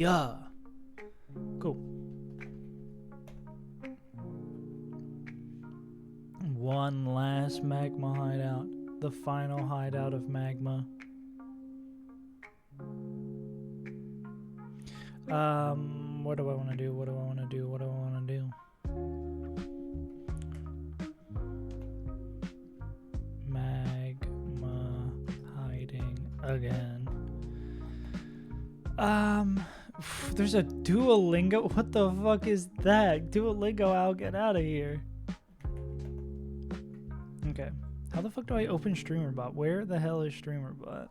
Yeah. Cool. One last magma hideout. The final hideout of magma. What do I want to do? What do I want to do? What do I want to do? Magma hiding again. There's a Duolingo. What the fuck is that? Duolingo, I'll get out of here. Okay. How the fuck do I open StreamerBot? Where the hell is StreamerBot?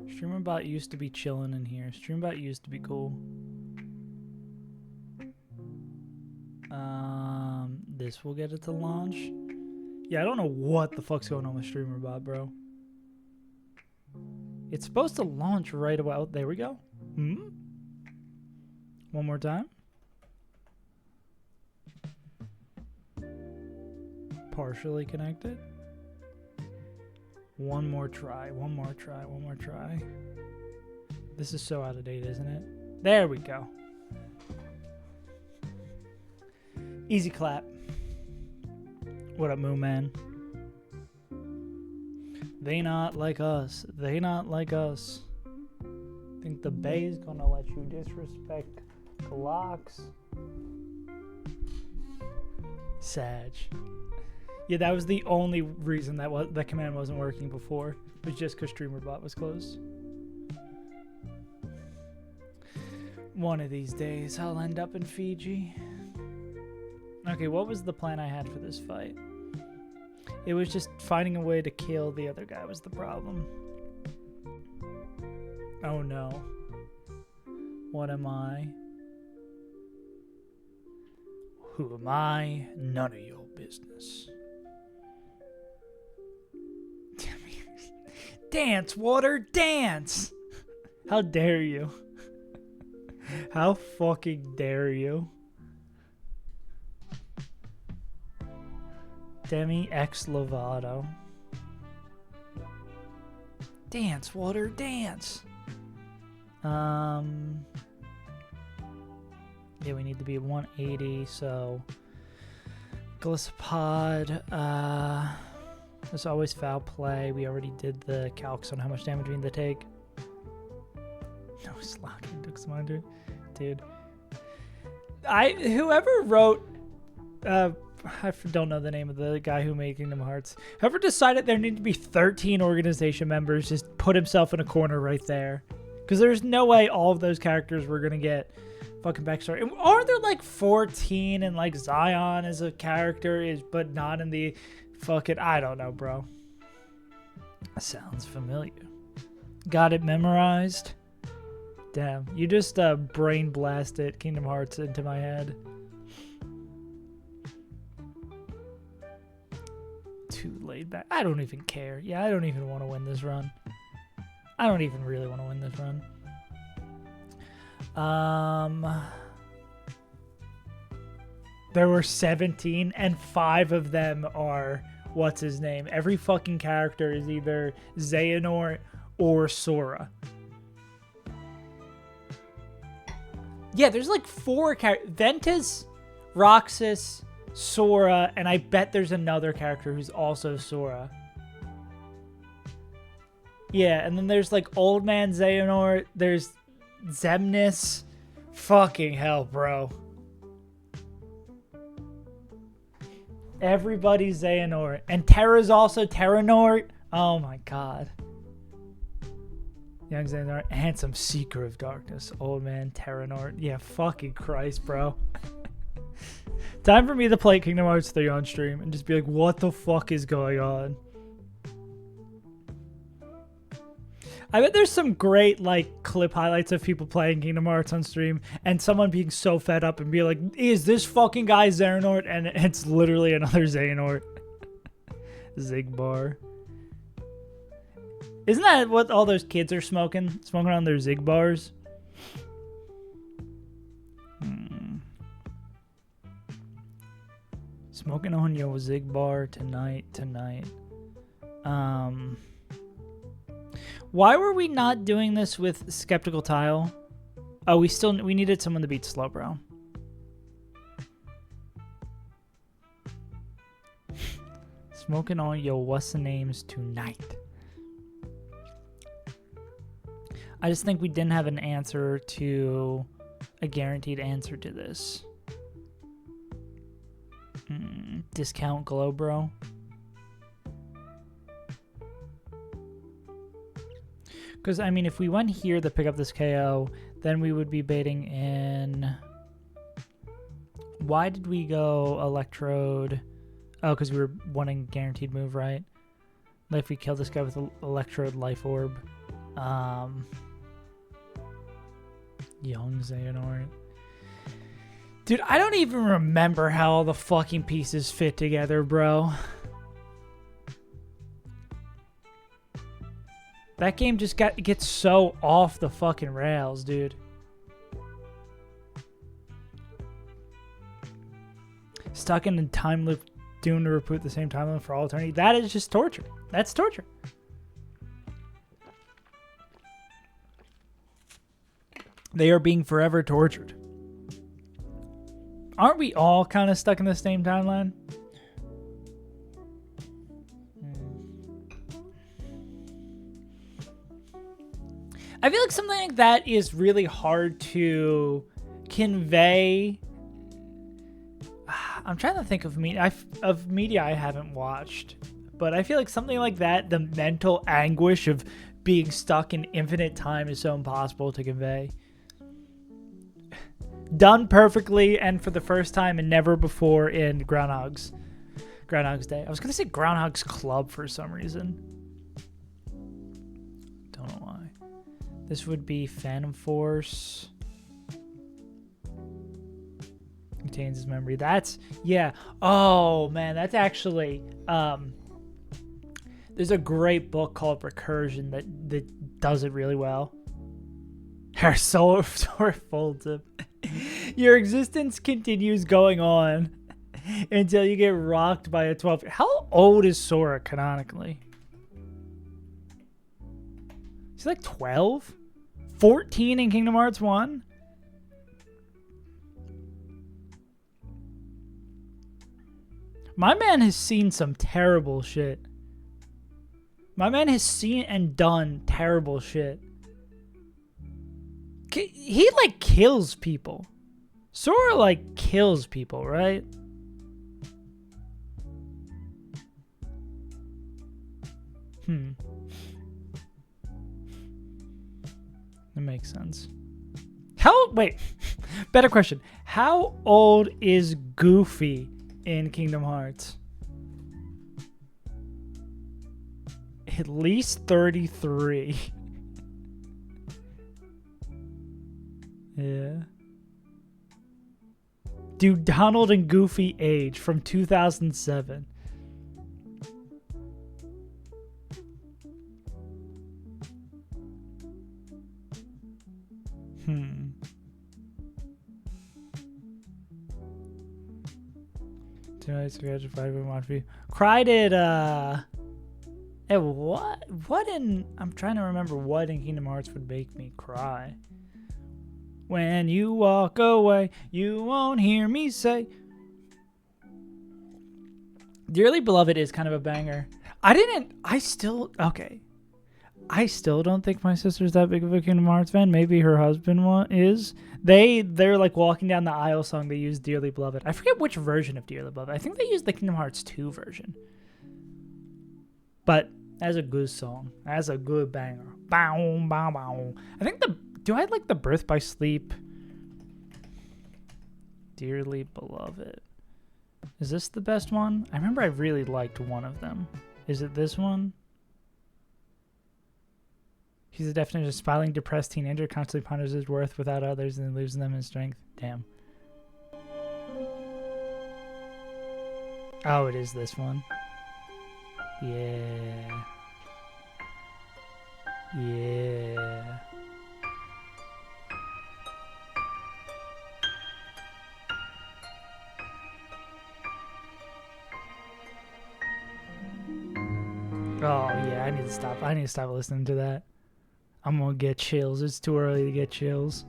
StreamerBot used to be chilling in here. StreamerBot used to be cool. This will get it to launch. Yeah, I don't know what the fuck's going on with StreamerBot, bro. It's supposed to launch right away. Oh, there we go. One more time. Partially connected. One more try. One more try. One more try. This is so out of date, isn't it? There we go. Easy clap. What up, Moo Man? They not like us. They not like us. Think the Bay's gonna let you disrespect Glocks? Sag. Yeah, that was the only reason that command wasn't working before. It was just because StreamerBot was closed. One of these days, I'll end up in Fiji. Okay, what was the plan I had for this fight? It was just finding a way to kill the other guy was the problem. Oh no. What am I? Who am I? None of your business. Dance, water, dance! How dare you? How fucking dare you? Demi X Lovato. Dance, water, dance! Yeah, we need to be at 180, so... Glycopod, there's always foul play. We already did the calcs on how much damage we need to take. No slacking, Duxminder. Dude. Whoever wrote... I don't know the name of the guy who made Kingdom Hearts. Whoever decided there needed to be 13 organization members just put himself in a corner right there. Because there's no way all of those characters were going to get fucking backstory. And aren't there like 14 and like Zion as a character but not in the fucking... I don't know, bro. Sounds familiar. Got it memorized? Damn. You just brain blasted Kingdom Hearts into my head. Too laid back. I don't even care. Yeah, I don't even want to win this run. I don't even really want to win this run. There were 17 and 5 of them are what's his name. Every fucking character is either Xehanort or Sora. Yeah, there's like 4 characters. Ventus, Roxas, Sora, and I bet there's another character who's also Sora. Yeah, and then there's like Old Man Xehanort, there's Xemnas. Fucking hell, bro. Everybody's Xehanort. And Terra's also Terranort. Oh my god. Young Xehanort, handsome seeker of darkness. Old Man Terranort. Yeah, fucking Christ, bro. Time for me to play Kingdom Hearts 3 on stream and just be like, what the fuck is going on? I bet there's some great like clip highlights of people playing Kingdom Hearts on stream and someone being so fed up and be like, is this fucking guy Xehanort? And it's literally another Xehanort. Zigbar. Isn't that what all those kids are smoking? Smoking on their Zigbars? Smoking on your Zigbar tonight. Why were we not doing this with Skeptical Tile? Oh, we needed someone to beat Slowbro. Smoking on your what's the names tonight. I just think we didn't have an answer to a guaranteed answer to this. Discount Glowbro. Because, I mean, if we went here to pick up this KO, then we would be baiting in... Why did we go Electrode? Oh, because we were wanting guaranteed move, right? Like if we kill this guy with Electrode Life Orb. Young Xehanort. Dude, I don't even remember how all the fucking pieces fit together, bro. That game just gets so off the fucking rails, dude. Stuck in a time loop, doomed to repeat the same time loop for all eternity. That is just torture. That's torture. They are being forever tortured. Aren't we all kind of stuck in the same timeline? I feel like something like that is really hard to convey. I'm trying to think of media I haven't watched, but I feel like something like that, the mental anguish of being stuck in infinite time is so impossible to convey. Done perfectly and for the first time and never before in Groundhog's Day. I was going to say Groundhog's Club for some reason. Don't know why. This would be Phantom Force. Contains his memory. That's, yeah. Oh, man, that's actually... there's a great book called Recursion that does it really well. Her soul folds up. Your existence continues going on until you get rocked by a 12. How old is Sora canonically? Is he like 12? 14 in Kingdom Hearts 1? My man has seen some terrible shit. My man has seen and done terrible shit. He, like, kills people. Sora, like, kills people, right? That makes sense. Wait, better question. How old is Goofy in Kingdom Hearts? At least 33. Yeah. Do Donald and Goofy age from 2007? Tonight's schedule 5 and watch me. Cried it. What in? I'm trying to remember what in Kingdom Hearts would make me cry. When you walk away, you won't hear me say. Dearly Beloved is kind of a banger. I still don't think my sister's that big of a Kingdom Hearts fan. Maybe her husband is. They're like walking down the aisle song. They use Dearly Beloved. I forget which version of Dearly Beloved. I think they used the Kingdom Hearts 2 version. But as a good song, as a good banger. Bow, bow, bow. I think do I like the Birth by Sleep? Dearly Beloved. Is this the best one? I remember I really liked one of them. Is it this one? He's the definition of smiling, depressed teenager, constantly ponders his worth without others and losing them in strength. Damn. Oh, it is this one. Yeah. Yeah. Oh, yeah, I need to stop listening to that. I'm gonna get chills. It's too early to get chills.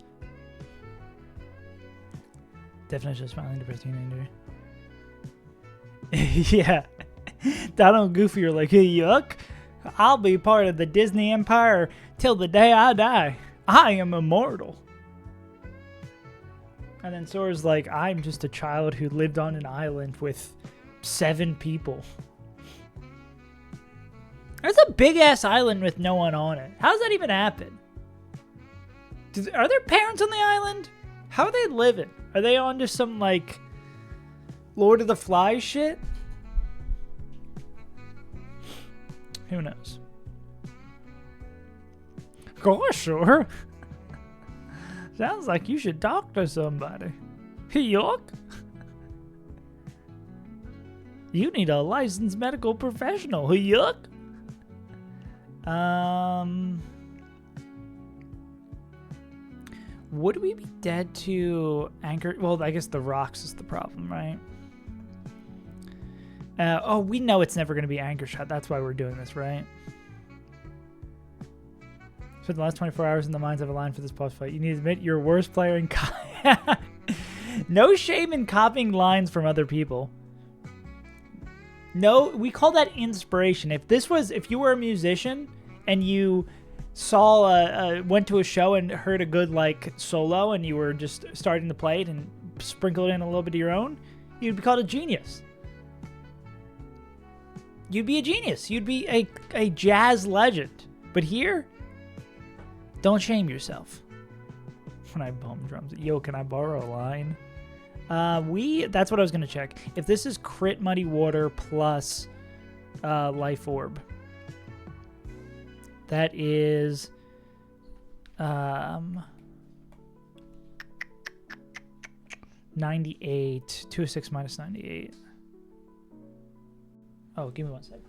Definition of smiling depressing injury. Yeah. Donald and Goofy are like, hey, yuck. I'll be part of the Disney Empire till the day I die. I am immortal. And then Sora's like, I'm just a child who lived on an island with 7 people. There's a big-ass island with no one on it. How does that even happen? Are there parents on the island? How are they living? Are they on just some, like, Lord of the Flies shit? Who knows? Gosh, sure. Sounds like you should talk to somebody. Yuck. You need a licensed medical professional. Yuck. Would we be dead to anchor? Well, I guess the rocks is the problem, right? Oh, we know it's never going to be anchor shot. That's why we're doing this, right? So the last 24 hours in the mines have a line for this boss fight. You need to admit you're worst player in No shame in copying lines from other people. No, we call that inspiration. If you were a musician and you saw went to a show and heard a good like solo and you were just starting to play it and sprinkled in a little bit of your own, you'd be called a genius. You'd be a genius. You'd be a jazz legend. But here, don't shame yourself. When I bum drums, yo, can I borrow a line? That's what I was gonna check. If this is crit muddy water plus life orb, that is 98. 206 minus 98. Oh, give me 1 second.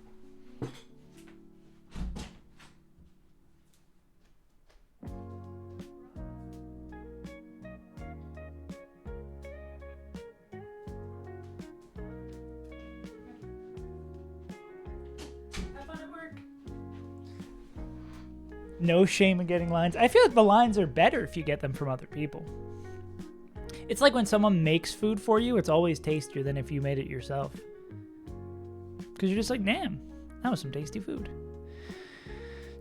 No shame in getting lines. I feel like the lines are better if you get them from other people. It's like when someone makes food for you, it's always tastier than if you made it yourself. Because you're just like, damn, that was some tasty food.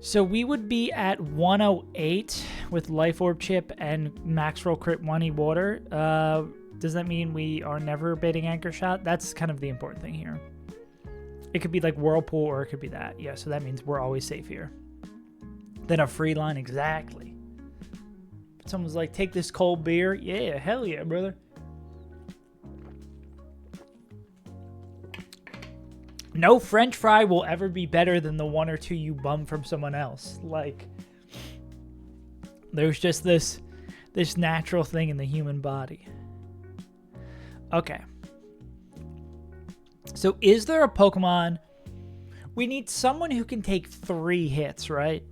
So we would be at 108 with Life Orb Chip and Max Roll Crit 1E Water. Does that mean we are never baiting Anchor Shot? That's kind of the important thing here. It could be like Whirlpool or it could be that. Yeah, so that means we're always safe here. Then a free line, exactly. Someone's like, take this cold beer. Yeah, hell yeah, brother. No French fry will ever be better than the 1 or 2 you bum from someone else. Like, there's just this natural thing in the human body. Okay. So is there a Pokemon? We need someone who can take 3 hits, right?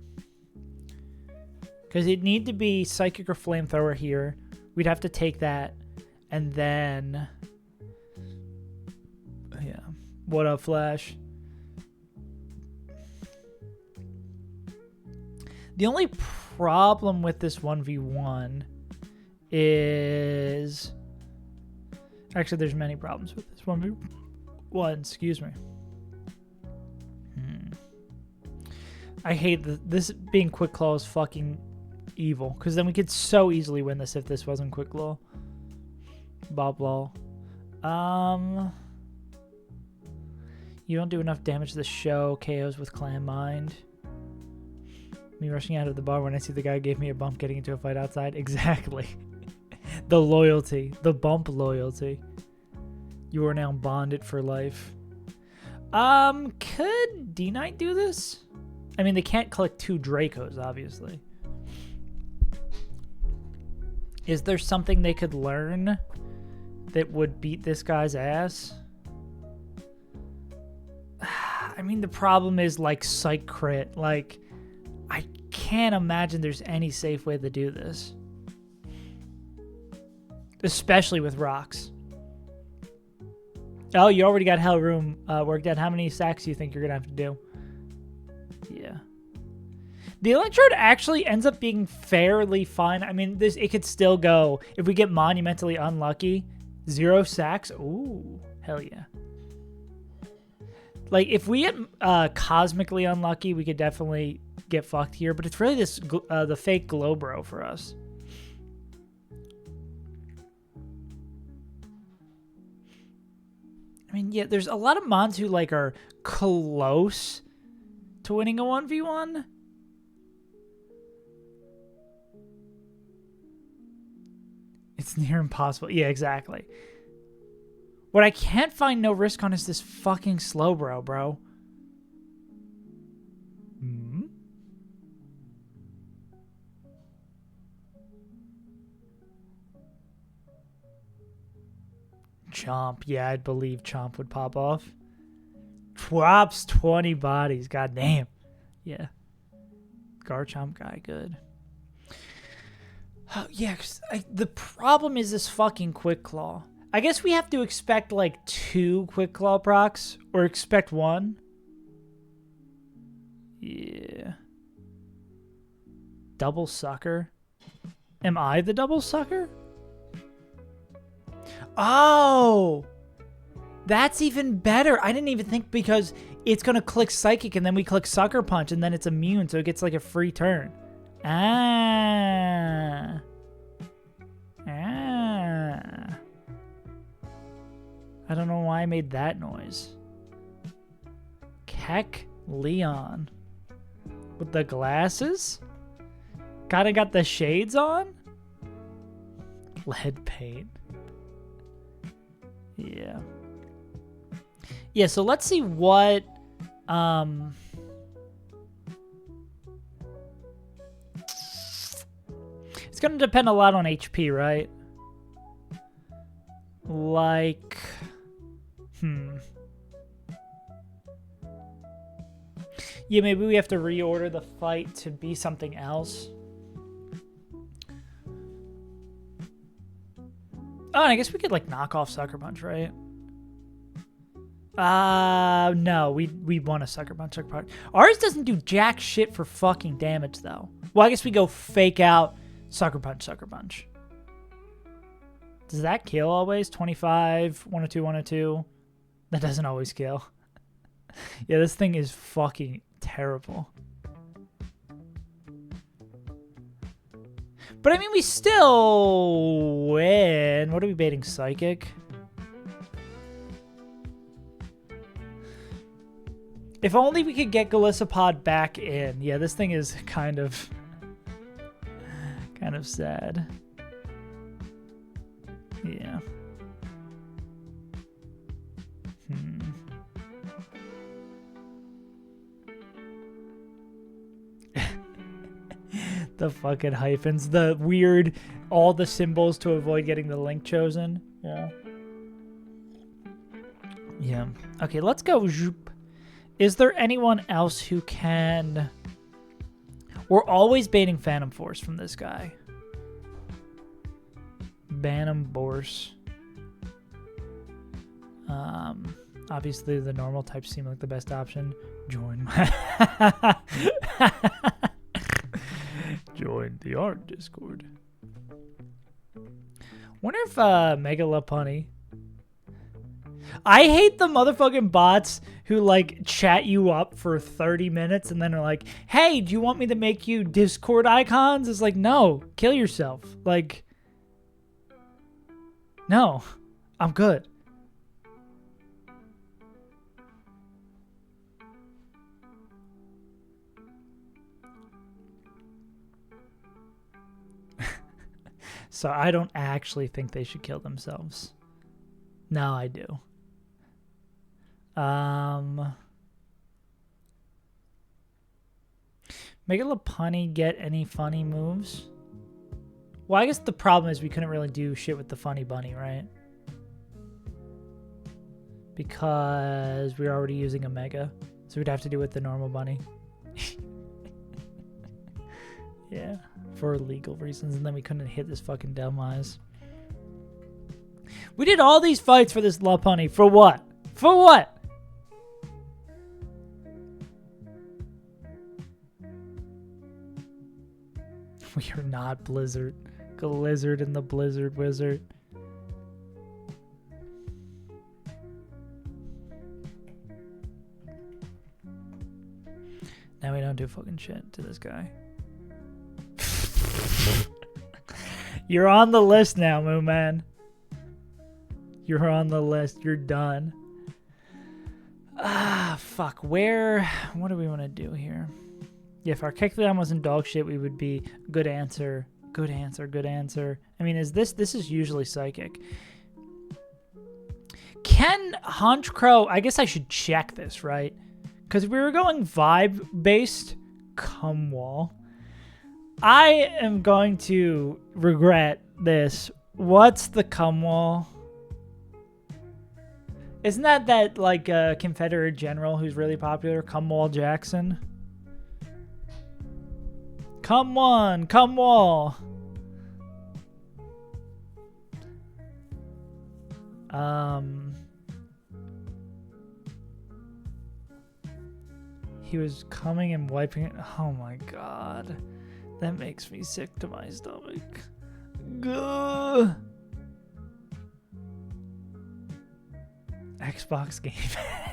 Because it'd need to be Psychic or Flamethrower here. We'd have to take that. And then... yeah. What up, Flash? The only problem with this 1v1 is... actually, there's many problems with this 1v1. Excuse me. I hate this being Quick Claw is fucking evil. Because then we could so easily win this if this wasn't Quick Claw. Bob Law. You don't do enough damage to the show. KOs with Clan Mind. Me rushing out of the bar when I see the guy who gave me a bump getting into a fight outside. Exactly. The loyalty. The bump loyalty. You are now bonded for life. Could D-Knight do this? I mean, they can't collect 2 Dracos, obviously. Is there something they could learn that would beat this guy's ass? I mean, the problem is, like, Psych Crit. Like, I can't imagine there's any safe way to do this. Especially with rocks. Oh, you already got Hell Room worked out. How many sacks do you think you're going to have to do? Yeah. The Electrode actually ends up being fairly fun. I mean, it could still go. If we get monumentally unlucky, 0 sacks. Ooh, hell yeah. Like, if we get cosmically unlucky, we could definitely get fucked here. But it's really this the fake Glowbro for us. I mean, yeah, there's a lot of mons who, like, are close to winning a 1v1. It's near impossible. Yeah, exactly. What I can't find no risk on is this fucking Slowbro, bro. Hmm? Chomp. Yeah, I'd believe Chomp would pop off. Drops 20 bodies. God damn. Yeah. Garchomp guy, good. Oh, yeah, the problem is this fucking Quick Claw. I guess we have to expect like 2 Quick Claw procs, or expect 1. Yeah. Double Sucker. Am I the Double Sucker? Oh! That's even better. I didn't even think, because it's going to click Psychic and then we click Sucker Punch and then it's immune, so it gets like a free turn. Ah. Ah. I don't know why I made that noise. Keck Leon. With the glasses? Kinda got the shades on? Lead paint. Yeah. Yeah, so let's see what... It's going to depend a lot on HP, right? Like... Yeah, maybe we have to reorder the fight to be something else. Oh, and I guess we could, like, knock off Sucker Punch, right? No, we want a Sucker Punch, Sucker Punch. Ours doesn't do jack shit for fucking damage, though. Well, I guess we go fake out Sucker Punch, Sucker Punch. Does that kill always? 25, 102, 102. That doesn't always kill. Yeah, this thing is fucking terrible. But I mean, we still win. What are we baiting? Psychic? If only we could get Golisopod back in. Yeah, this thing is kind of sad. Yeah. The fucking hyphens, the weird, all the symbols to avoid getting the link chosen. Yeah. Yeah. Okay, let's go. Is there anyone else who can... We're always baiting Phantom Force from this guy. Phantom Force. Obviously, the normal types seem like the best option. Join my... Join the art Discord. Wonder if Mega Lopunny. I hate the motherfucking bots who like chat you up for 30 minutes and then are like, hey, do you want me to make you Discord icons? It's like, no, kill yourself. Like, no, I'm good. So I don't actually think they should kill themselves. No, I do. Mega Lopunny get any funny moves? Well, I guess the problem is we couldn't really do shit with the funny bunny, right? Because we're already using a Mega. So we'd have to do it with the normal bunny. Yeah, for legal reasons, and then we couldn't hit this fucking Delmise. We did all these fights for this Lopunny. For what? For what? We are not Blizzard. Glizzard and the Blizzard Wizard. Now we don't do fucking shit to this guy. You're on the list now, Moon Man. You're on the list. You're done. Ah, fuck. Where? What do we want to do here? Yeah, if our Kecleon wasn't dog shit, we would be good answer. Good answer. Good answer. I mean, is this is usually psychic. Can Honchcrow? I guess I should check this, right? Because we were going vibe-based Cumwall. I am going to regret this. What's the Cumwall? Isn't that like a Confederate general who's really popular? Cumwall Jackson? Come on, Cumwall. He was coming and wiping it. Oh my god. That makes me sick to my stomach. Gah. Xbox Game Pass.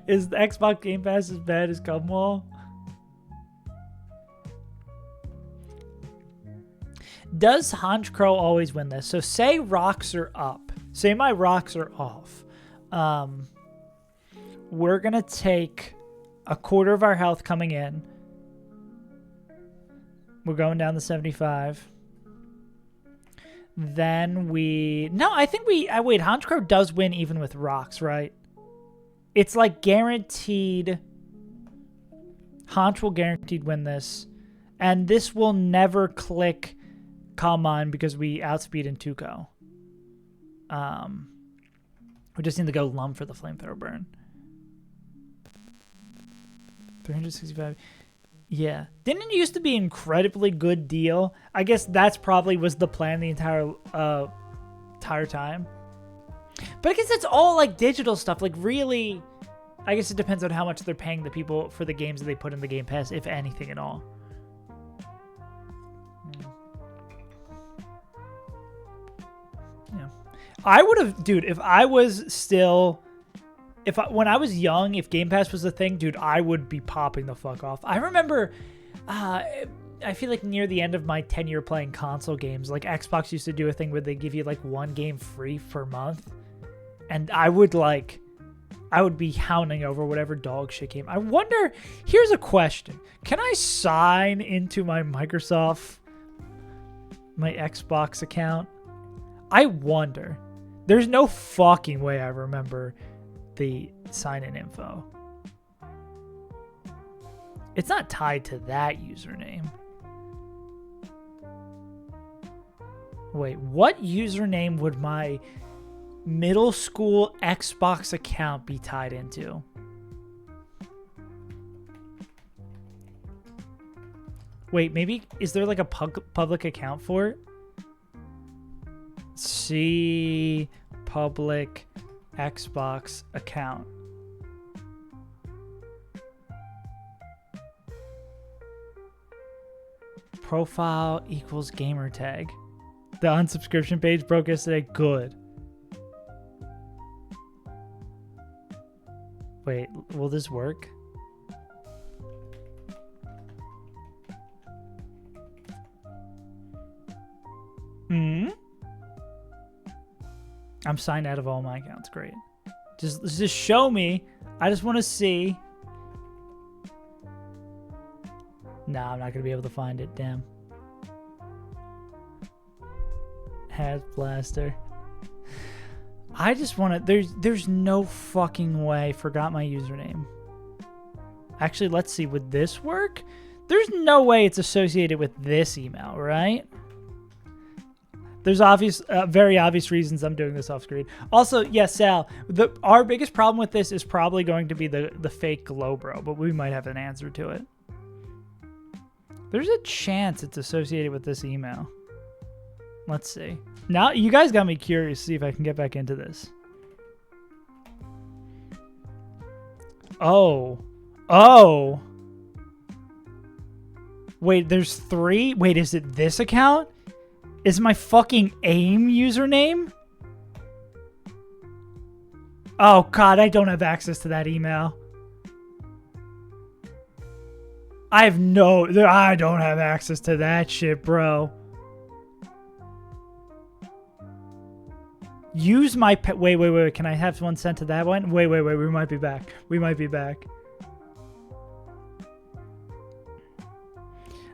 Is the Xbox Game Pass as bad as Cumwall? Does Honchcrow always win this? So say rocks are up. Say my rocks are off. We're going to take a quarter of our health coming in. We're going down to 75. Then we... No, I think we... wait, Honchcrow does win even with rocks, right? It's like guaranteed... Honch will guaranteed win this. And this will never click Calm Mind because we outspeed in Tuco. We just need to go Lum for the Flamethrower burn. 365... Yeah. Didn't it used to be an incredibly good deal? I guess that's probably was the plan the entire time. But I guess it's all like digital stuff. Like really, I guess it depends on how much they're paying the people for the games that they put in the Game Pass, if anything at all. Yeah. I would have, dude, if I was still... when I was young, if Game Pass was a thing, dude, I would be popping the fuck off. I remember, I feel like near the end of my tenure playing console games, like Xbox used to do a thing where they give you like one game free per month. And I would be hounding over whatever dog shit game. I wonder, here's a question. Can I sign into my Xbox account? I wonder. There's no fucking way I remember the sign-in info. It's not tied to that username. Wait, what username would my middle school Xbox account be tied into? Wait, maybe, is there like a public account for it? See public Xbox account. Profile equals gamer tag. The unsubscription page broke yesterday. Good. Wait, will this work? I'm signed out of all my accounts. Great. Just show me. I just want to see. Nah, I'm not going to be able to find it. Damn. Has Blaster. I just want to... There's no fucking way. Forgot my username. Actually, let's see. Would this work? There's no way it's associated with this email, right? There's very obvious reasons I'm doing this off screen. Also, yes, Sal, our biggest problem with this is probably going to be the fake Glowbro, but we might have an answer to it. There's a chance it's associated with this email. Let's see. Now, you guys got me curious to see if I can get back into this. Oh. Wait, there's 3? Wait, is it this account? Is my fucking AIM username? Oh, God, I don't have access to that email. I don't have access to that shit, bro. Use my wait. Can I have one sent to that one? Wait. We might be back.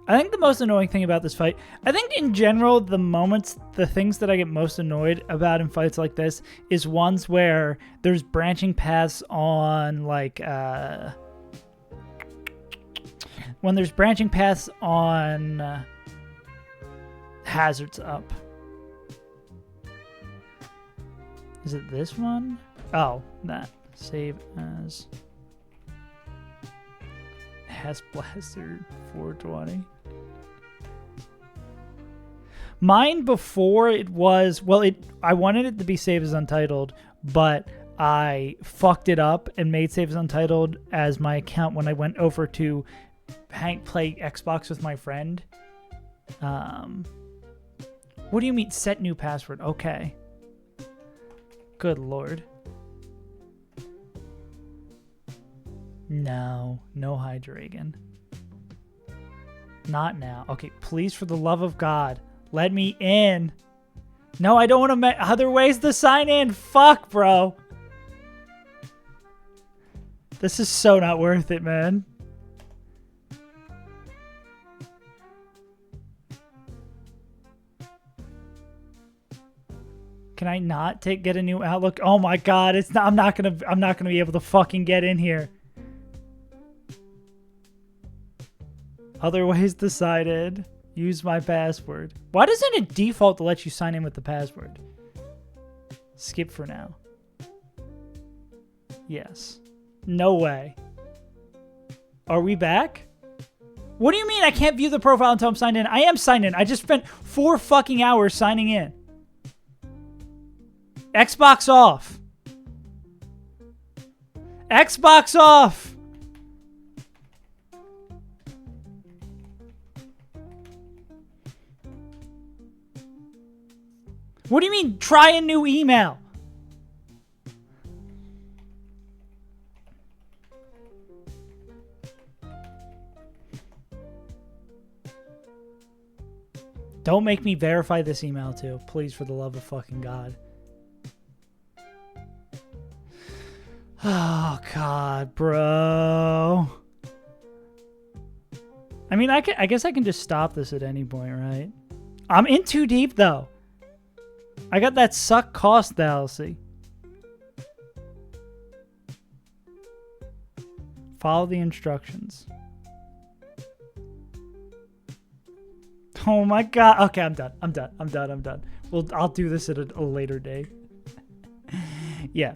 I think the most annoying thing about this fight, I think in general, the things that I get most annoyed about in fights like this is ones where there's branching paths on, like, when there's branching paths on hazards up. Is it this one? Oh, that. Save as Blaster 420. Mine before it was, I wanted it to be saved as Untitled, but I fucked it up and made save as Untitled as my account when I went over to play Xbox with my friend. What do you mean set new password? Okay. Good Lord. No Hydreigon. Not now. Okay, please, for the love of God, let me in. No, I don't want to other ways to sign in. Fuck, bro. This is so not worth it, man. Can I not get a new Outlook? Oh my God, it's not. I'm not gonna be able to fucking get in here. Other ways decided. Use my password. Why doesn't it default to let you sign in with the password? Skip for now. Yes. No way. Are we back? What do you mean I can't view the profile until I'm signed in? I am signed in. I just spent 4 fucking hours signing in. Xbox off. Xbox off. What do you mean, try a new email? Don't make me verify this email too. Please, for the love of fucking God. Oh, God, bro. I mean, I guess I can just stop this at any point, right? I'm in too deep, though. I got that suck cost DLC. Follow the instructions. Oh my God. Okay, I'm done. Well, I'll do this at a later date. Yeah.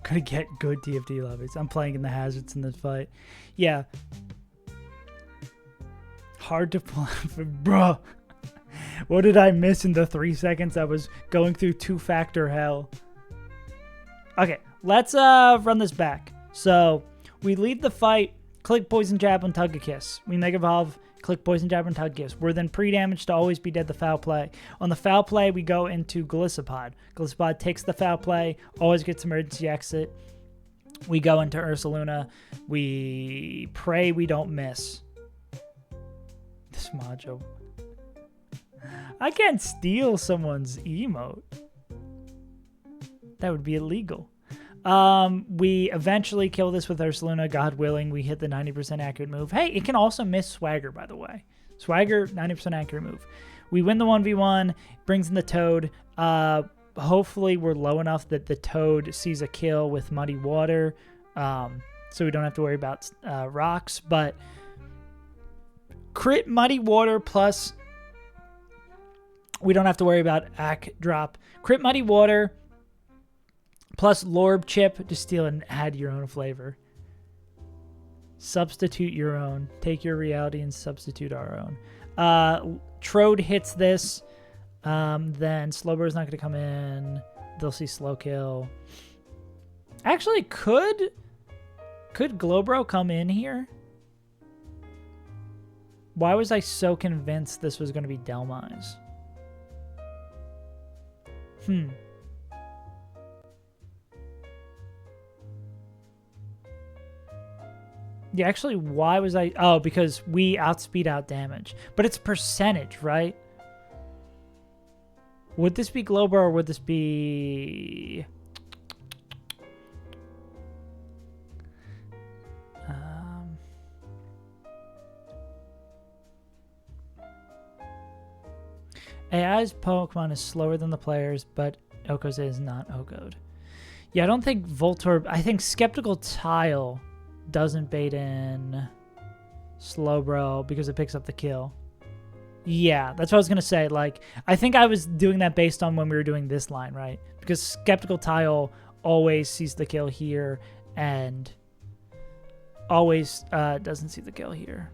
Gonna get good TFT lobbies. I'm playing in the hazards in this fight. Yeah. Hard to play, bro. What did I miss in the 3 seconds I was going through two-factor hell? Okay, let's run this back. So we lead the fight. Click Poison Jab and Tug a Kiss. We Mega Evolve. Click Poison Jab and Tug a Kiss. We're then pre-damaged to always be dead the foul play. On the foul play, we go into Gliscopod. Gliscopod takes the foul play. Always gets emergency exit. We go into Ursaluna. We pray we don't miss. This Majo. I can't steal someone's emote. That would be illegal. We eventually kill this with Ursaluna, God willing. We hit the 90% accurate move. Hey, it can also miss Swagger, by the way. Swagger, 90% accurate move. We win the 1v1, brings in the Toad. Hopefully we're low enough that the Toad sees a kill with Muddy Water, so we don't have to worry about rocks. But crit Muddy Water plus we don't have to worry about Ack drop. Crit Muddy Water plus Lorb Chip to steal and add your own flavor. Substitute your own. Take your reality and substitute our own. Trode hits this. Then Slowbro's not going to come in. They'll see Slow Kill. Actually, could Glowbro come in here? Why was I so convinced this was going to be Delmise? Yeah, actually, why was I... Oh, because we outspeed out damage. But it's percentage, right? Would this be Globar or would this be... AI's Pokemon is slower than the players, but Oko's is not Oko'd. Yeah, I don't think Voltorb... I think Skeptical Tile doesn't bait in Slowbro because it picks up the kill. Yeah, that's what I was going to say. Like, I think I was doing that based on when we were doing this line, right? Because Skeptical Tile always sees the kill here and always doesn't see the kill here.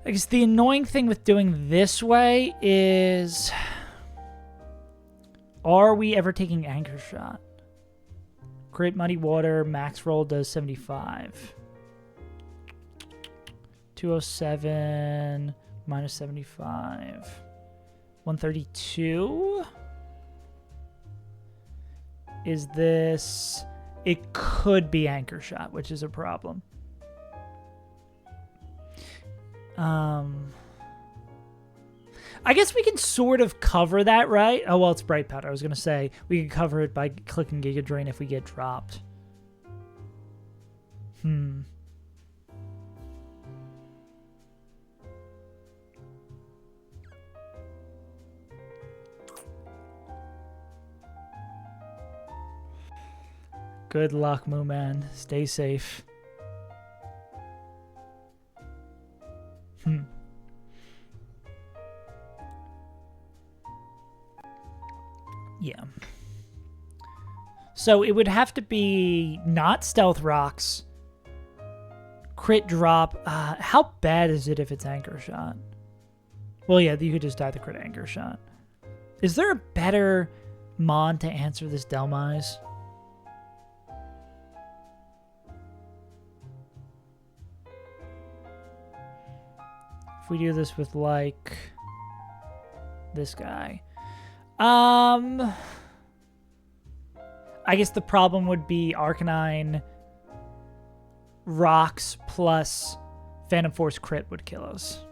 I guess the annoying thing with doing this way is, are we ever taking Anchor Shot? Crit Muddy Water, max roll does 75. 207, minus 75. 132? Is this... It could be Anchor Shot, which is a problem. I guess we can sort of cover that, right? Oh, well, it's Bright Powder. I was going to say we could cover it by clicking Giga Drain if we get dropped. Good luck, Moo Man. Stay safe. Yeah. So it would have to be not Stealth Rocks. Crit Drop. How bad is it if it's Anchor Shot? Well, yeah, you could just die the crit Anchor Shot. Is there a better Mon to answer this Delmise? If we do this with, like, this guy. I guess the problem would be Arcanine Rocks plus Phantom Force crit would kill us.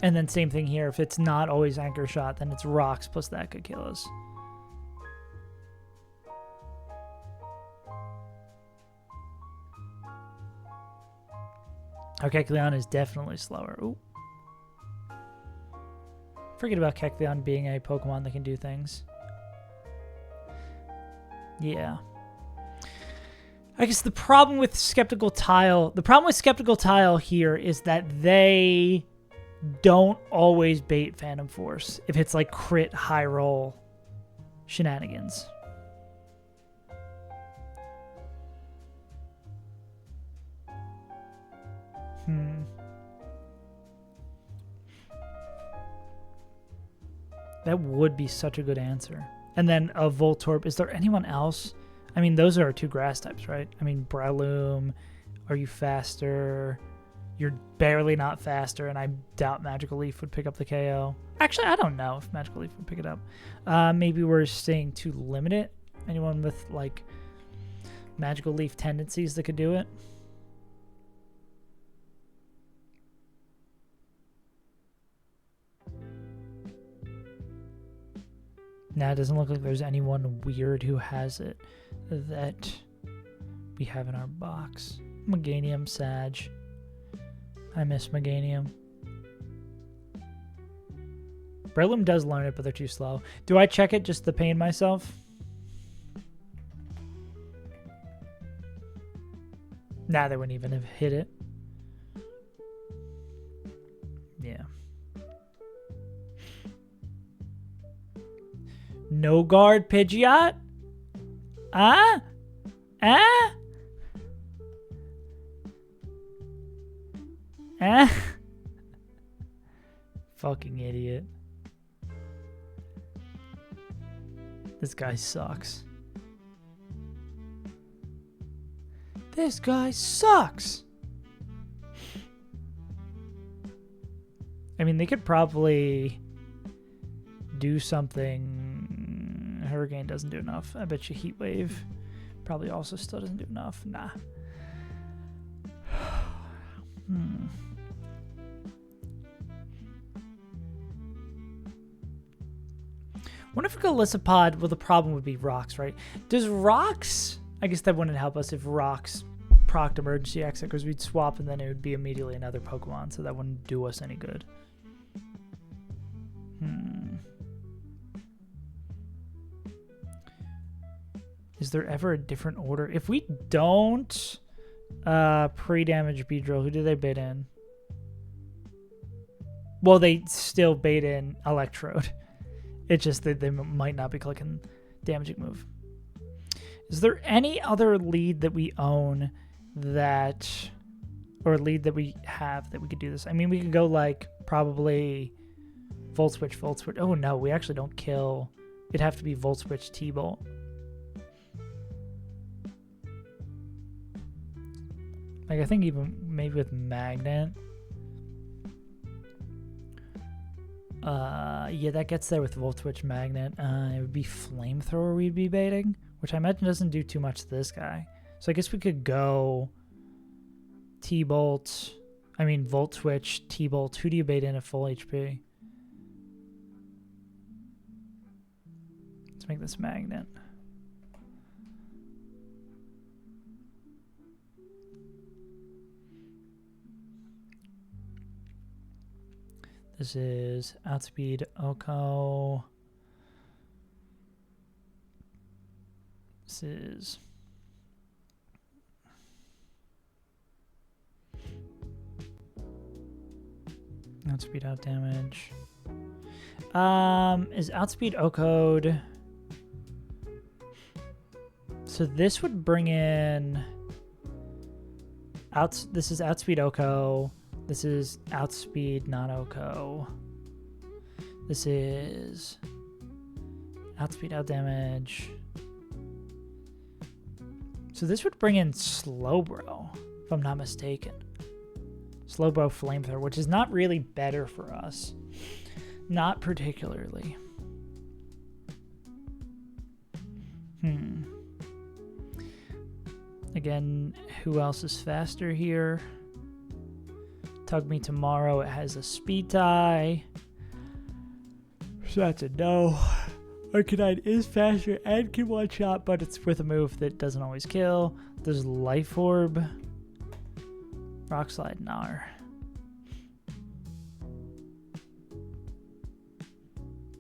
And then same thing here. If it's not always Anchor Shot, then it's Rocks plus that could kill us. Our Kecleon is definitely slower. Ooh. Forget about Kecleon being a Pokemon that can do things. Yeah. I guess the problem with Skeptical Tile here is that they don't always bait Phantom Force if it's like crit high roll shenanigans. That would be such a good answer. And then a Voltorb. Is there anyone else? I mean, those are our two grass types, right? I mean, Breloom. Are you faster? You're barely not faster, and I doubt Magical Leaf would pick up the KO. Actually, I don't know if Magical Leaf would pick it up. Maybe we're staying too limited. Anyone with, like, Magical Leaf tendencies that could do it? Nah, it doesn't look like there's anyone weird who has it that we have in our box. Meganium, Sag. I miss Meganium. Breloom does learn it, but they're too slow. Do I check it just to pain myself? Nah, they wouldn't even have hit it. Yeah. No guard Pidgeot? Ah? Ah? Ah? Fucking idiot. This guy sucks. This guy sucks. I mean, they could probably do something. Hurricane doesn't do enough. I bet you Heat Wave probably also still doesn't do enough. Nah. Wonder if we go Lissapod. Well, the problem would be rocks, right? Does rocks? I guess that wouldn't help us if rocks procced emergency exit, because we'd swap and then it would be immediately another Pokemon, so that wouldn't do us any good. Is there ever a different order? If we don't pre-damage Beedrill, who do they bait in? Well, they still bait in Electrode. It's just that they might not be clicking damaging move. Is there any other lead that we own that, or lead that we have that we could do this? I mean, we could go like probably Volt Switch, Volt Switch. Oh no, we actually don't kill. It'd have to be Volt Switch, T-Bolt. Like, I think even maybe with Magnet. Yeah, that gets there with Volt Switch, Magnet. It would be Flamethrower we'd be baiting, which I imagine doesn't do too much to this guy. So I guess we could go T-Bolt. I mean, Volt Switch, T-Bolt. Who do you bait in at full HP? Let's make this Magnet. This is Outspeed Oko. This is Outspeed out damage. Is Outspeed Oko? So this would bring in this is Outspeed Oko. This is Outspeed not Oko. This is Outspeed out damage. So this would bring in Slowbro, if I'm not mistaken. Slowbro Flamethrower, which is not really better for us. Not particularly. Again, who else is faster here? Tug Me Tomorrow, it has a speed tie. So that's a no. Arcanine is faster and can one-shot, but it's with a move that doesn't always kill. There's Life Orb. Rock Slide, Gnar.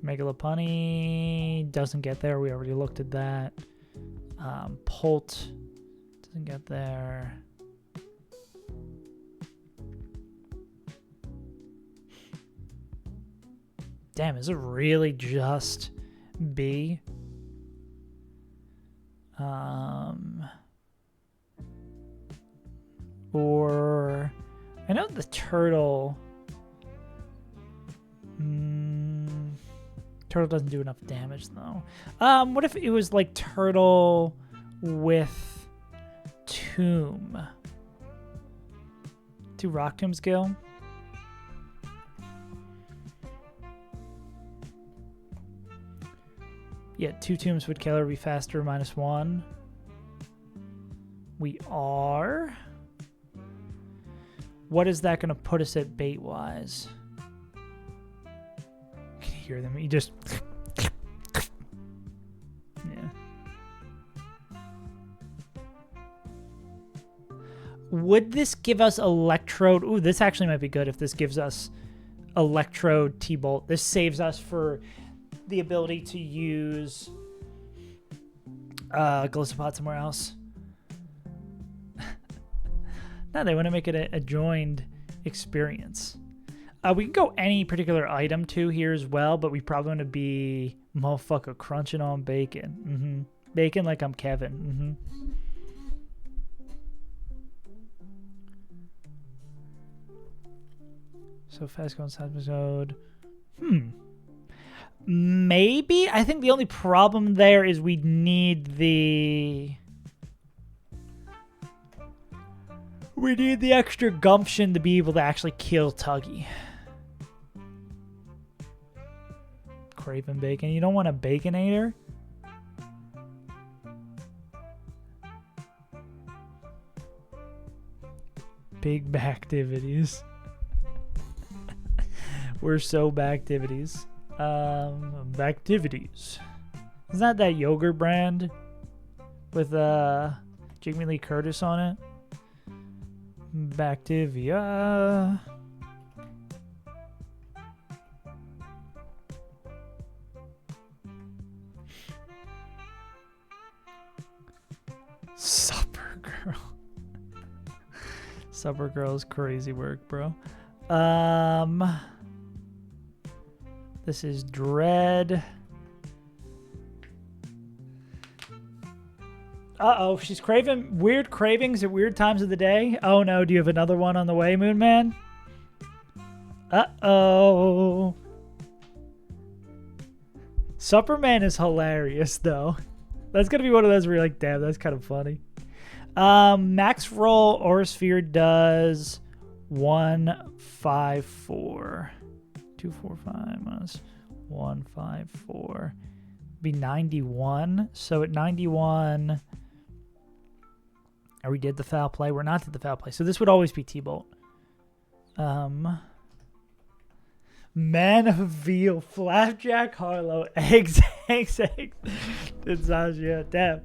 Megalopunny doesn't get there. We already looked at that. Polt doesn't get there. Damn, is it really just B? Or I know the turtle. Turtle doesn't do enough damage though. What if it was like turtle with tomb? Do Rock Tombs kill? Yeah, 2 tombs would kill her, be faster, -1. We are. What is that going to put us at bait-wise? Can you hear them? You just... yeah. Would this give us Electrode? Ooh, this actually might be good if this gives us Electrode T-Bolt. This saves us for the ability to use Gliscopod somewhere else. No, they want to make it a joined experience. We can go any particular item too here as well, but we probably want to be motherfucker crunching on bacon. Bacon like I'm Kevin. So fast going side episode. Maybe. I think the only problem there is we need the extra gumption to be able to actually kill Tuggy. craving bacon. You don't want a baconator? Big backtivities. We're so backtivities. Backtivities. Isn't that yogurt brand with Jamie Lee Curtis on it? Backtivia. Supper Girl. Supper Girl's crazy work, bro. This is Dread. Uh-oh, she's craving weird cravings at weird times of the day. Oh no, do you have another one on the way, Moon Man? Uh-oh. Supperman is hilarious, though. That's gonna be one of those where you're like, damn, that's kind of funny. Max roll Orosphere does 154. 245 minus 154 be 91. So at 91, we did the foul play. We're not at the foul play. So this would always be T-Bolt. Man of Veal, Flapjack, Harlow, eggs. Yeah, damn.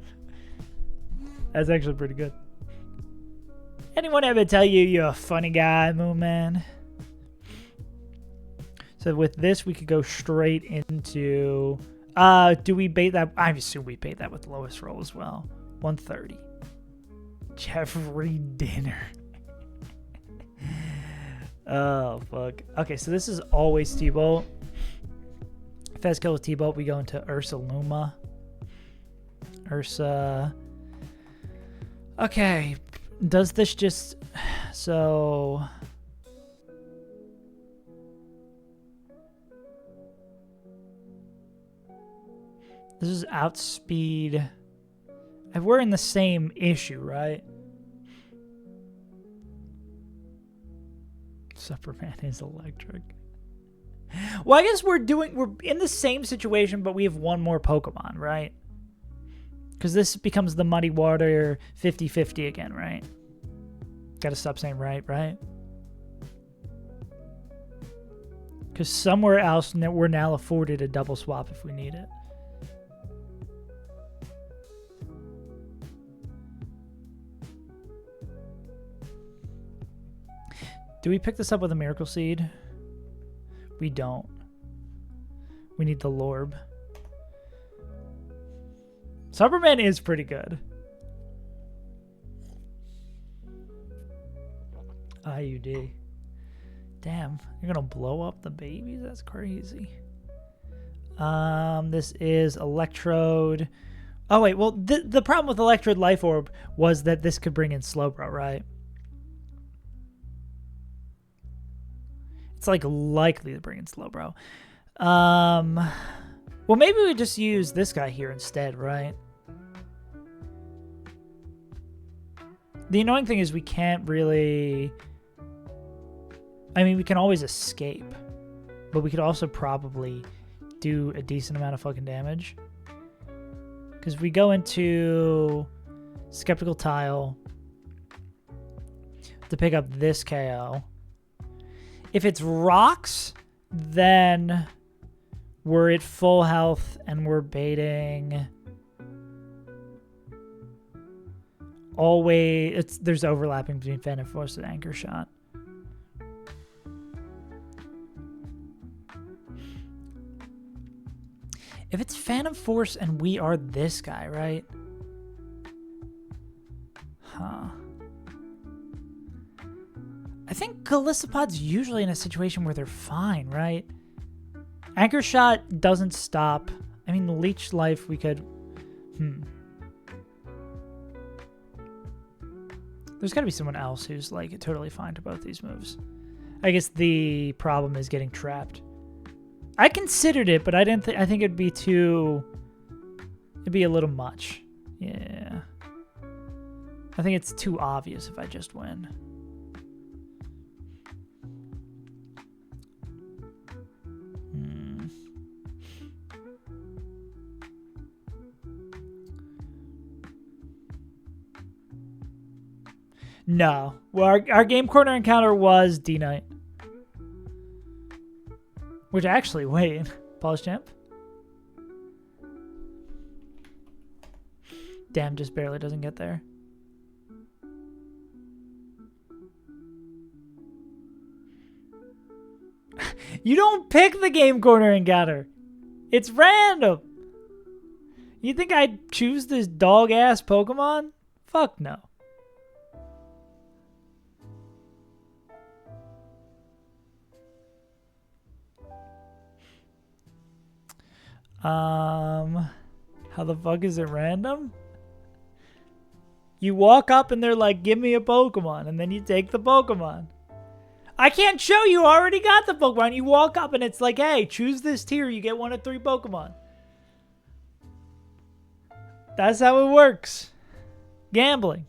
That's actually pretty good. Anyone ever tell you you're a funny guy, Moon Man? So with this, we could go straight into... do we bait that? I assume we bait that with lowest roll as well. 130. Jeffrey Dinner. Oh, fuck. Okay, so this is always T-Bolt. Fast kill with T-Bolt, we go into Ursa Luma. Ursa. Okay. Does this just... So... This is outspeed. We're in the same issue, right? Superman is electric. Well, I guess we're in the same situation, but we have one more Pokemon, right? Because this becomes the Muddy Water 50-50 again, right? Gotta stop saying right? Because somewhere else we're now afforded a double swap if we need it. Do we pick this up with a Miracle Seed? We don't. We need the Lorb. Superman is pretty good. IUD. Damn, you're gonna blow up the babies? That's crazy. This is Electrode. Oh wait, well the problem with Electrode Life Orb was that this could bring in Slowbro, right? It's like likely to bring in Slowbro. Well, maybe we just use this guy here instead, right? The annoying thing is we can't really... I mean, we can always escape, but we could also probably do a decent amount of fucking damage. Because we go into Skeptical Tile to pick up this KO. If it's rocks, then we're at full health and we're baiting. Always, there's overlapping between Phantom Force and Anchor Shot. If it's Phantom Force and we are this guy, right? Huh. I think Calistopod's usually in a situation where they're fine, right? Anchor Shot doesn't stop. I mean, Leech Life, we could... There's got to be someone else who's, like, totally fine to both these moves. I guess the problem is getting trapped. I considered it, but I didn't I think it'd be too... It'd be a little much. Yeah. I think it's too obvious if I just win. No. Well, our game corner encounter was D-Knight. Which actually, wait. Polish champ? Damn, just barely doesn't get there. You don't pick the game corner encounter. It's random. You think I'd choose this dog-ass Pokemon? Fuck no. How the fuck is it random? You walk up and they're like, give me a Pokemon, and then you take the Pokemon. I can't show you, already got the Pokemon. You walk up and it's like, hey, choose this tier, you get 1 of 3 Pokemon. That's how it works. Gambling.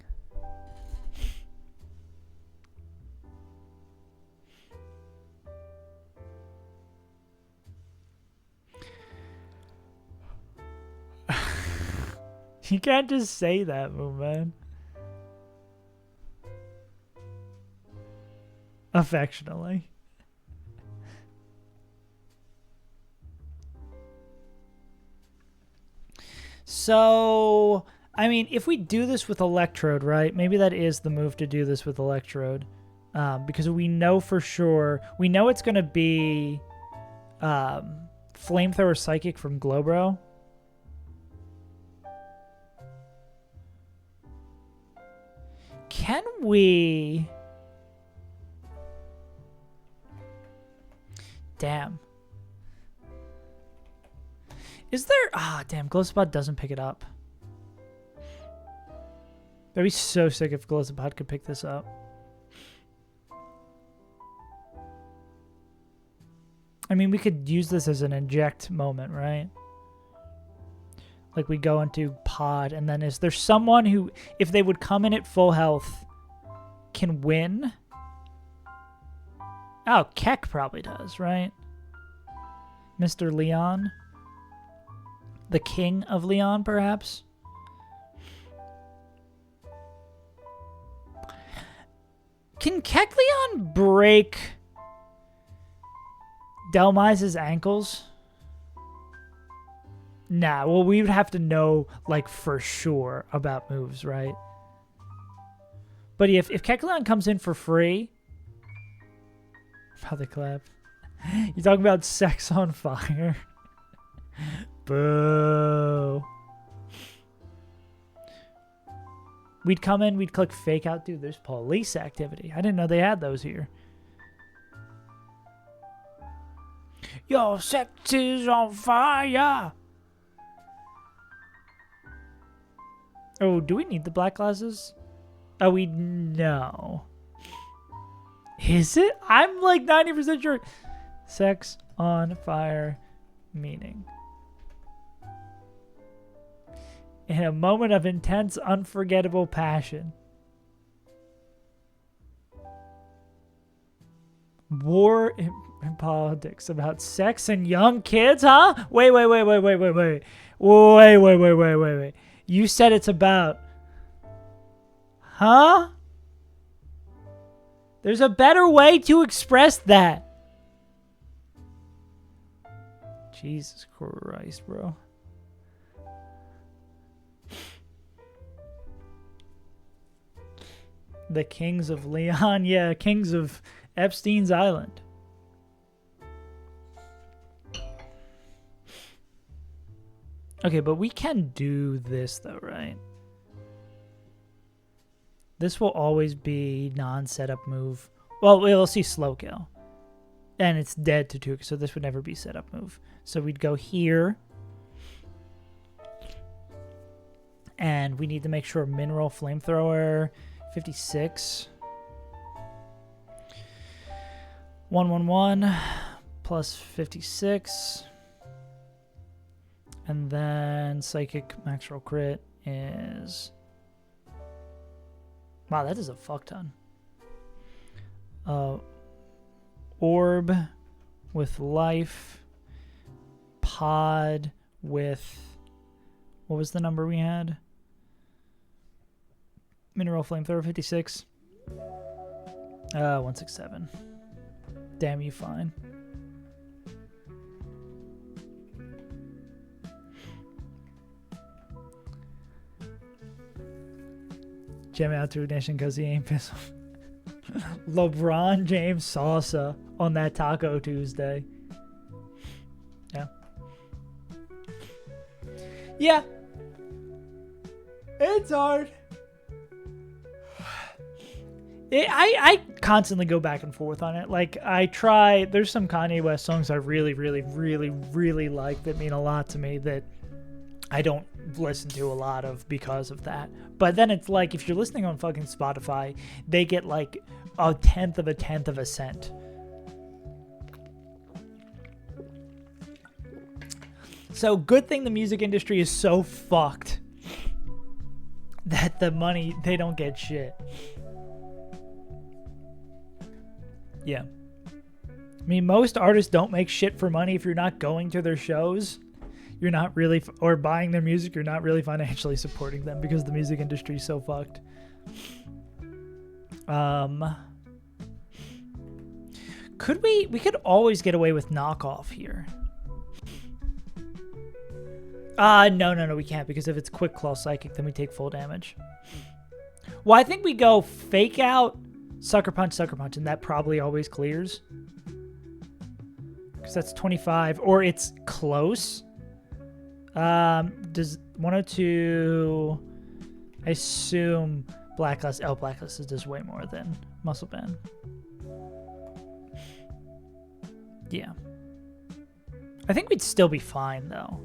You can't just say that, man. Affectionately. So, I mean, if we do this with Electrode, right? Maybe that is the move to do this with Electrode. Because we know for sure, we know it's going to be Flamethrower Psychic from Glowbro. Can we... Damn. Is there... Ah, damn. Glowspot doesn't pick it up. That'd be so sick if Glowspot could pick this up. I mean, we could use this as an inject moment, right? Like we go into pod, and then is there someone who, if they would come in at full health, can win? Oh, Keck probably does, right? Mr. Leon? The King of Leon, perhaps? Can Kecleon break Delmize's ankles? Nah, well, we would have to know, like, for sure about moves, right? But if Kecleon comes in for free... How they clap. You're talking about sex on fire. Boo. We'd come in, we'd click fake out. Dude, there's police activity. I didn't know they had those here. Your sex is on fire. Oh, do we need the black glasses? Oh, we no. Is it? I'm like 90% sure. Sex on fire meaning. In a moment of intense, unforgettable passion. War in politics about sex and young kids, huh? Wait. Wait. You said it's about... Huh? There's a better way to express that. Jesus Christ, bro. The Kings of Leon. Yeah, Kings of Epstein's Island. Okay, but we can do this though, right? This will always be non-setup move. Well, we'll see slow kill. And it's dead to 2, so this would never be setup move. So we'd go here. And we need to make sure Mineral Flamethrower 56. 111 plus 56. And then Psychic Max Roll Crit is... Wow, that is a fuck ton. Orb with life. Pod with... What was the number we had? Mineral Flamethrower 56. 167. Damn you, fine. Jam out to Ignition because he ain't pissed off. LeBron James salsa on that Taco Tuesday. Yeah. Yeah. It's hard. I constantly go back and forth on it. Like, I try... There's some Kanye West songs I really, really, really, really like that mean a lot to me that I don't listen to a lot of because of that. But then it's like, if you're listening on fucking Spotify, they get like a tenth of a cent. So good thing the music industry is so fucked that the money, they don't get shit. Yeah. I mean, most artists don't make shit for money. If you're not going to their shows, you're not really, or buying their music, you're not really financially supporting them because the music industry is so fucked. Could we could always get away with knockoff here. No, we can't, because if it's quick claw psychic, then we take full damage. Well, I think we go fake out, sucker punch, and that probably always clears. Because that's 25, or it's close. Does 102, I assume Blacklist, Blacklist does way more than Muscle Band. Yeah. I think we'd still be fine, though.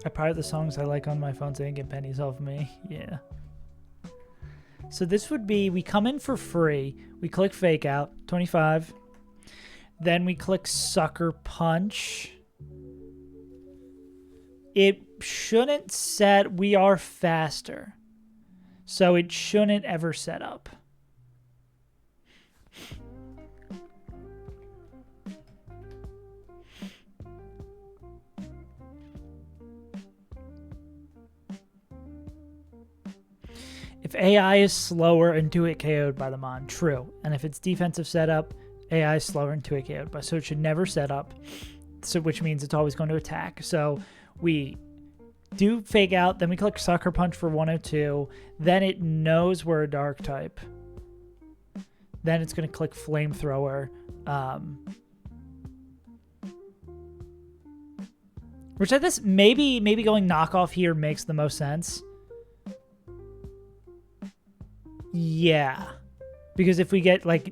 I pirate the songs I like on my phone so they can get pennies off me. Yeah. So this would be, we come in for free. We click fake out, 25. Then we click sucker punch. It shouldn't set, we are faster. So it shouldn't ever set up. If AI is slower and 2-hit KO'd by the Mon, true. And if it's defensive setup, AI is slower and 2-hit KO'd by, so it should never set up, so which means it's always going to attack. So we do fake out, then we click sucker punch for 102, then it knows we're a dark type. Then it's going to click flamethrower. Which at this, maybe going knockoff here makes the most sense. Yeah, because if we get like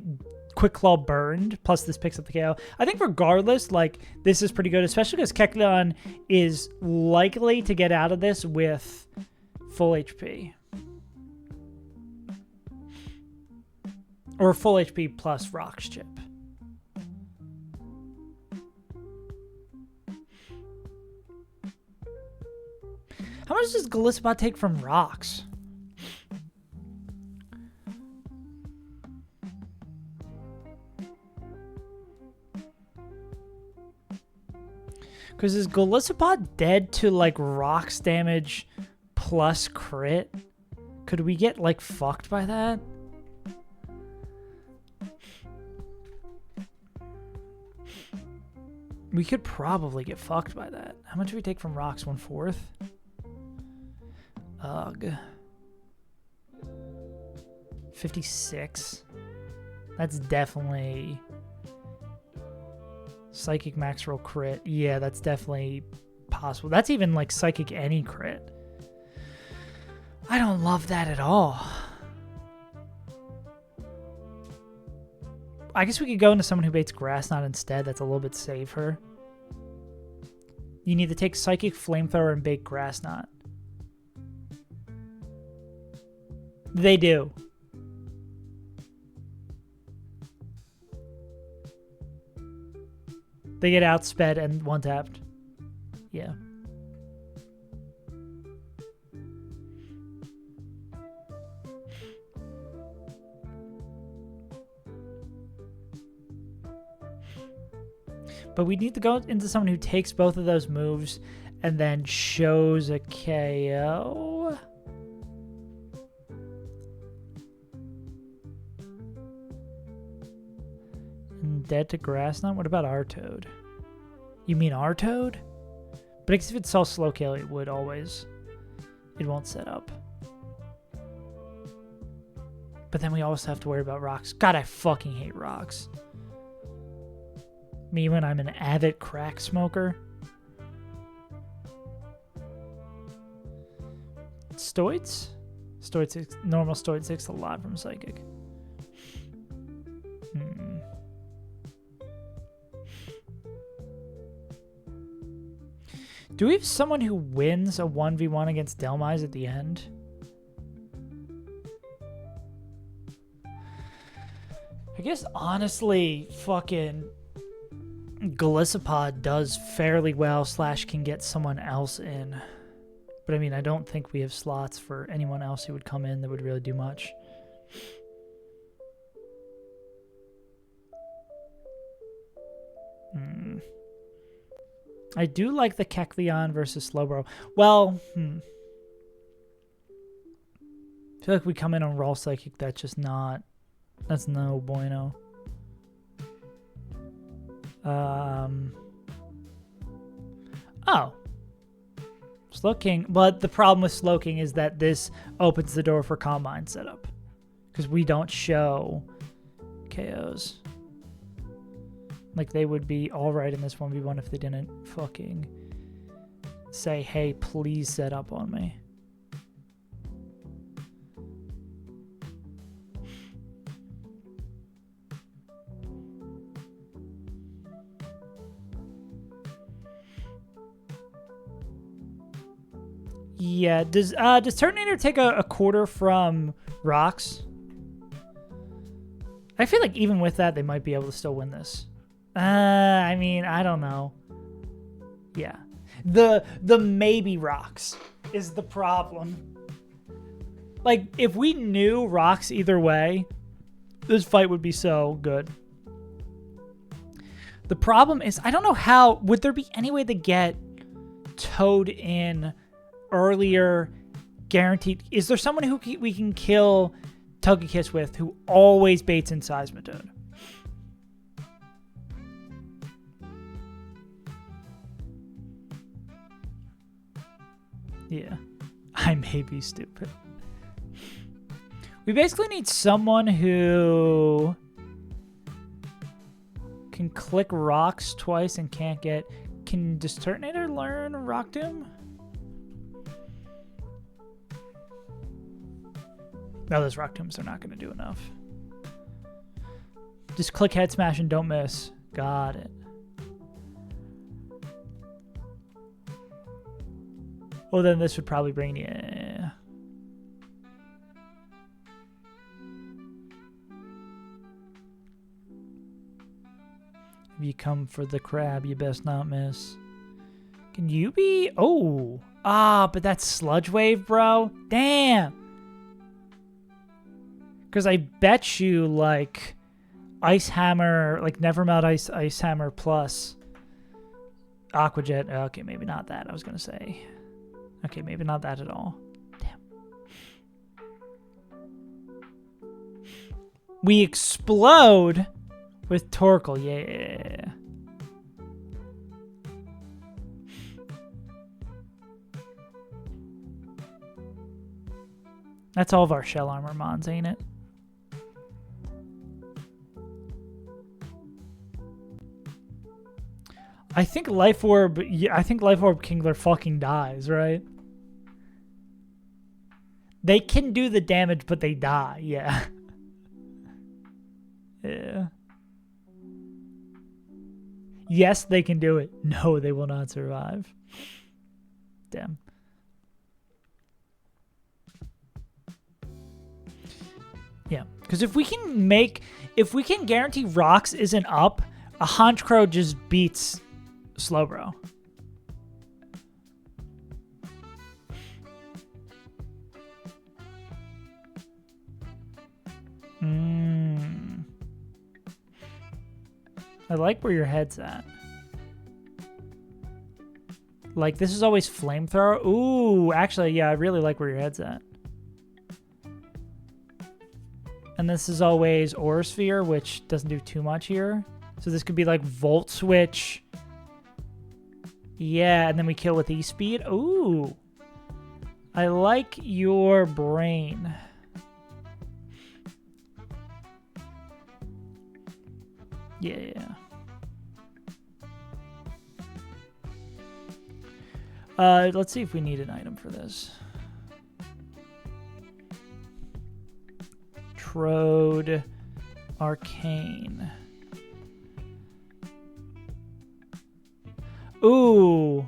quick claw burned plus this picks up the KO, I think regardless, like, this is pretty good, especially because Kecleon is likely to get out of this with full HP or full HP plus Rocks chip. How much does Glisbot take from Rocks? Because is Golisopod dead to, like, Rocks damage plus crit? Could we get, like, fucked by that? We could probably get fucked by that. How much do we take from Rocks? 1/4? Ugh. 56? That's definitely... Psychic max roll crit. Yeah, that's definitely possible. That's even like psychic any crit. I don't love that at all. I guess we could go into someone who baits Grass Knot instead. That's a little bit safer. You need to take Psychic Flamethrower and bait Grass Knot. They do. They get outsped and one-tapped. Yeah. But we need to go into someone who takes both of those moves and then shows a KO. And dead to grass knot? What about Artoad? You mean Artoad? But I guess if it saw slow kill, it would always. It won't set up. But then we also have to worry about rocks. God, I fucking hate rocks. Me when I'm an avid crack smoker. Stoids? Stoid 6, normal Stoid 6 a lot from Psychic. Do we have someone who wins a 1v1 against Delmise at the end? I guess honestly, fucking Glisopod does fairly well / can get someone else in. But I mean, I don't think we have slots for anyone else who would come in that would really do much. I do like the Kecleon versus Slowbro. Well, I feel like we come in on Raw Psychic. That's just not. That's no bueno. Oh. Slowking. But the problem with Slowking is that this opens the door for Combine setup. Because we don't show KOs. Like, they would be alright in this 1v1 if they didn't fucking say, hey, please set up on me. Yeah, does Turtonator take a quarter from rocks? I feel like even with that, they might be able to still win this. I mean, I don't know. Yeah. The maybe rocks is the problem. Like, if we knew rocks either way, this fight would be so good. The problem is, I don't know how, would there be any way to get Toad in earlier guaranteed? Is there someone who we can kill Togekiss with who always baits in Seismitoad? Yeah, I may be stupid. We basically need someone who can click rocks twice and can't get... Does Turtonator learn Rock Tomb? No, those Rock Tombs are not going to do enough. Just click Head Smash and don't miss. Got it. Well, then this would probably bring... Yeah. If you come for the crab, you best not miss. Can you be... Oh! Ah, but that's Sludge Wave, bro. Damn! Because I bet you, like, Ice Hammer... Like, Nevermelt Ice Hammer plus Aqua Jet... Okay, maybe not that, I was going to say. Okay, maybe not that at all. Damn. We explode with Torkoal. Yeah. That's all of our Shell Armor Mons, ain't it? I think Life Orb... Yeah, I think Life Orb Kingler fucking dies, right? They can do the damage, but they die. Yeah. Yeah. Yes, they can do it. No, they will not survive. Damn. Yeah, because if we can guarantee rocks isn't up, a Honchkrow just beats Slowbro. I like where your head's at. Like, this is always flamethrower. Ooh, actually, yeah, I really like where your head's at. And this is always Aura Sphere, which doesn't do too much here. So this could be like Volt Switch. Yeah, and then we kill with E-Speed. Ooh. I like your brain. Yeah. Let's see if we need an item for this. Trode Arcane. Ooh.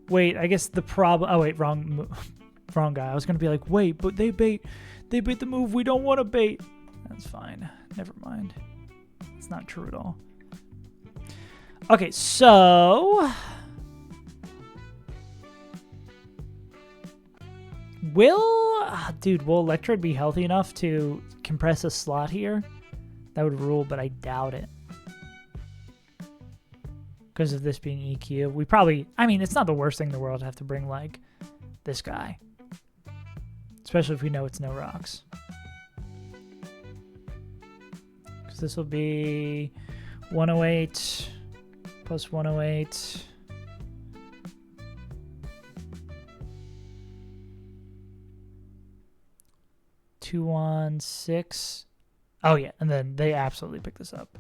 Wait, I guess the problem... Oh, wait, wrong guy. I was going to be like, wait, but they bait the move we don't want to bait. That's fine. Never mind. It's not true at all. Okay, so... Dude, will Electrode be healthy enough to compress a slot here? That would rule, but I doubt it. Because of this being EQ. We probably... I mean, it's not the worst thing in the world to have to bring, like, this guy. Especially if we know it's no rocks. Because this will be 108 plus 108... 216. Oh yeah, and then they absolutely pick this up.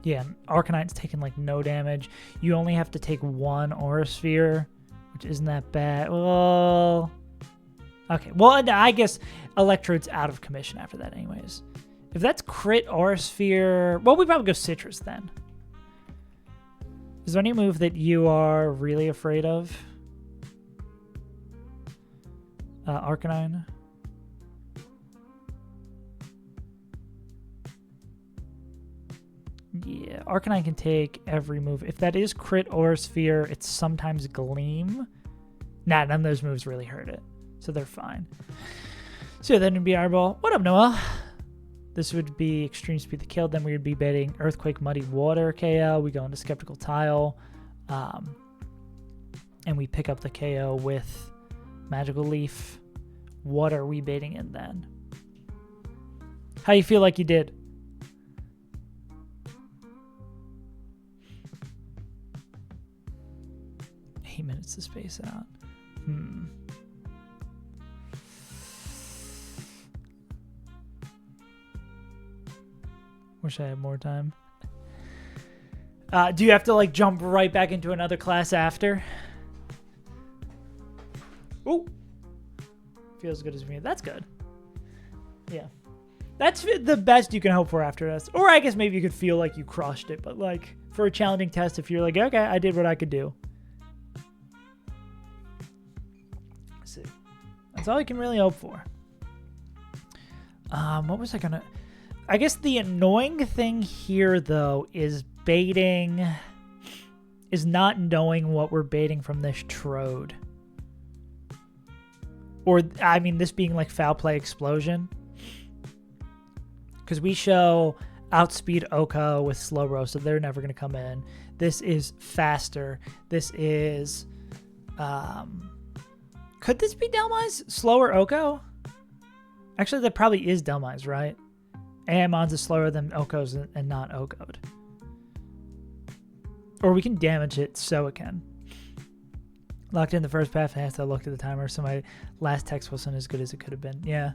Yeah, Arcanite's taking like no damage. You only have to take one Aura Sphere, which isn't that bad. Well, okay. Well, I guess Electrode's out of commission after that anyways. If that's crit Aura Sphere, well, we probably go Citrus then. Is there any move that you are really afraid of? Arcanine? Yeah, Arcanine can take every move. If that is crit or sphere, it's sometimes Gleam. Nah, none of those moves really hurt it. So they're fine. So yeah, then would be Airball. What up, Noah? This would be Extreme Speed the kill. Then we would be betting Earthquake, Muddy Water KO. We go into Skeptical Tile. And we pick up the KO with Magical Leaf. What are we baiting in then? How you feel like you did? Minutes to space out. Wish I had more time. Do you have to like jump right back into another class after? Oh, feels good as me. That's good. Yeah, that's the best you can hope for after this. Or I guess maybe you could feel like you crushed it, but like for a challenging test, if you're like, okay, I did what I could do. See, that's all you can really hope for. What was I gonna? I guess the annoying thing here, though, is baiting... is not knowing what we're baiting from this Trode. Or, I mean, this being like Foul Play Explosion. Because we show Outspeed Oko with Slowbro, so they're never going to come in. This is faster. This is... could this be Delmize? Slower Oko? Actually, that probably is Delmize, right? Amon's is slower than Oko's and not Oko'd. Or we can damage it so it can. Locked in the first path, I have to look at the timer, so my last text wasn't as good as it could have been. Yeah.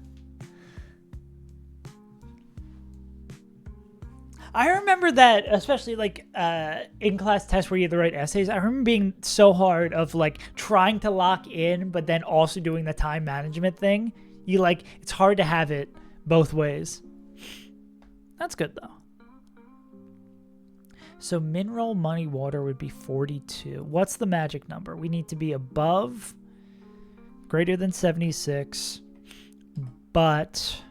I remember that, especially like in-class tests where you had to write essays, I remember being so hard of like trying to lock in, but then also doing the time management thing. You like, it's hard to have it both ways. That's good, though. So Mineral, Money, Water would be 42. What's the magic number? We need to be above, greater than 76, but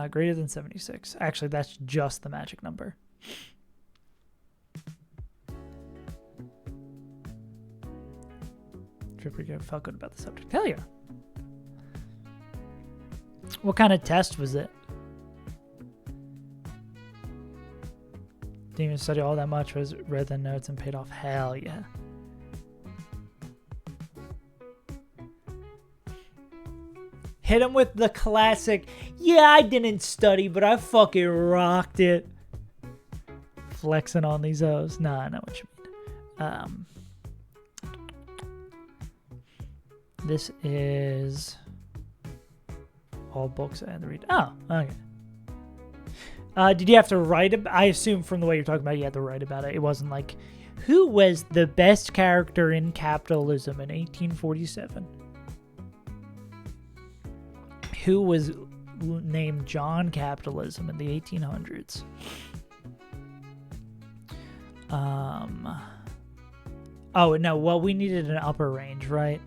greater than 76. Actually, that's just the magic number. Tripper felt good about the subject. Hell yeah. What kind of test was it? Didn't even study all that much. Was read the notes and paid off. Hell yeah. Hit him with the classic, yeah, I didn't study, but I fucking rocked it. Flexing on these O's. Nah, I know what you mean. This is all books I had to read. Oh, okay. Did you have to write about? I assume from the way you're talking about it, you had to write about it. It wasn't like, who was the best character in capitalism in 1847? Who was named John Capitalism in the 1800s? Oh, no. Well, we needed an upper range, right?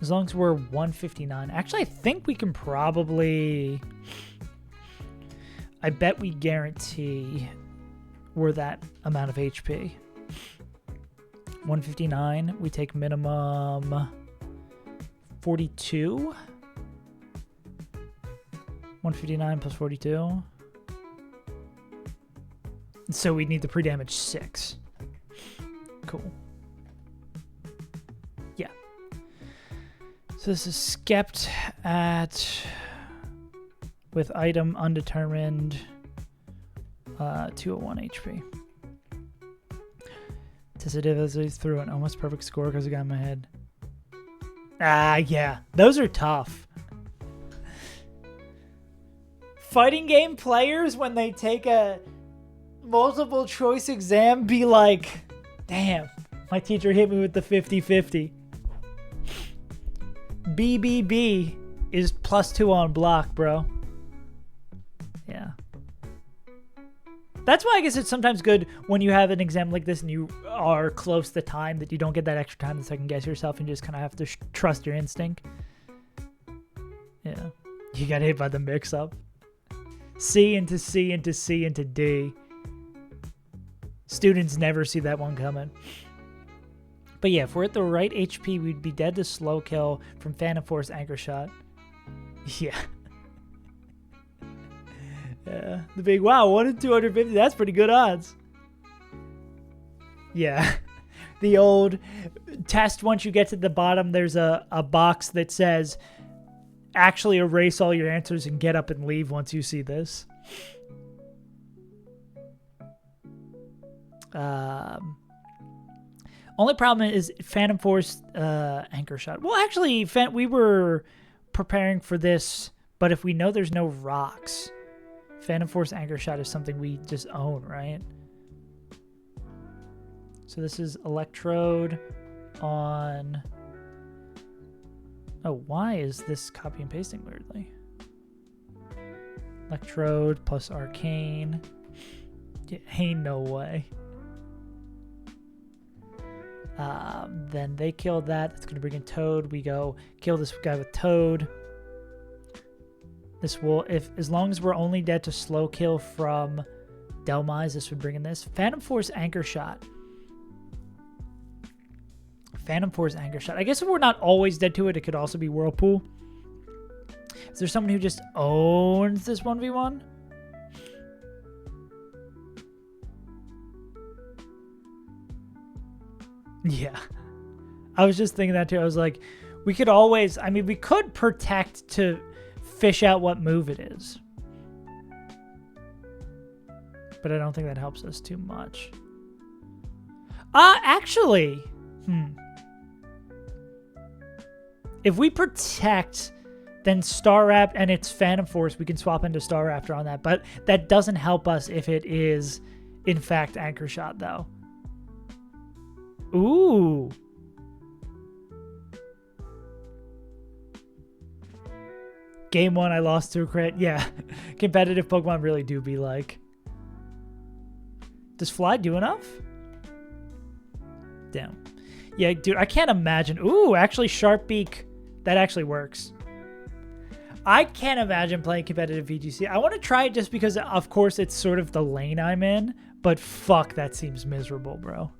As long as we're 159. Actually, I think we can probably... I bet we guarantee we're that amount of HP. 159. We take minimum 42. 159 plus 42. So we need the pre-damage 6. Cool. Yeah. So this is skept at... with item undetermined 201 HP. Tested through an almost perfect score because I got in my head. Ah, yeah. Those are tough. Fighting game players, when they take a multiple choice exam, be like, damn, my teacher hit me with the 50-50. BBB is +2 on block, bro. Yeah. That's why I guess it's sometimes good when you have an exam like this and you are close to time, that you don't get that extra time to second guess yourself and you just kind of have to trust your instinct. Yeah. You got hit by the mix-up. C into C into C into D. Students never see that one coming. But yeah, if we're at the right HP, we'd be dead to slow kill from Phantom Force Anchor Shot. Yeah. Yeah. The big, wow, 1 in 250, that's pretty good odds. Yeah. The old test, once you get to the bottom, there's a box that says, actually erase all your answers and get up and leave once you see this. Only problem is Phantom Force Anchor Shot. Well, actually, we were preparing for this, but if we know there's no rocks, Phantom Force Anchor Shot is something we just own, right? So this is Electrode on... Oh, why is this copy and pasting weirdly? Electrode plus Arcane. Yeah, ain't no way. Then they killed that. That's going to bring in Toad. We go kill this guy with Toad. This will, as long as we're only dead to slow kill from Delmise, this would bring in this. Phantom Force Anchor Shot. Phantom Force Anchor Shot. I guess if we're not always dead to it, it could also be Whirlpool. Is there someone who just owns this 1v1? Yeah. I was just thinking that too. I was like, we could always, I mean, we could protect to fish out what move it is. But I don't think that helps us too much. Actually, if we protect, then Star Raptor and its Phantom Force, we can swap into Star Raptor on that. But that doesn't help us if it is, in fact, Anchor Shot, though. Ooh. Game 1, I lost to a crit. Yeah. Competitive Pokemon really do be like. Does Fly do enough? Damn. Yeah, dude, I can't imagine. Ooh, actually, Sharp Beak. That actually works. I can't imagine playing competitive VGC. I want to try it just because, of course, it's sort of the lane I'm in. But fuck, that seems miserable, bro.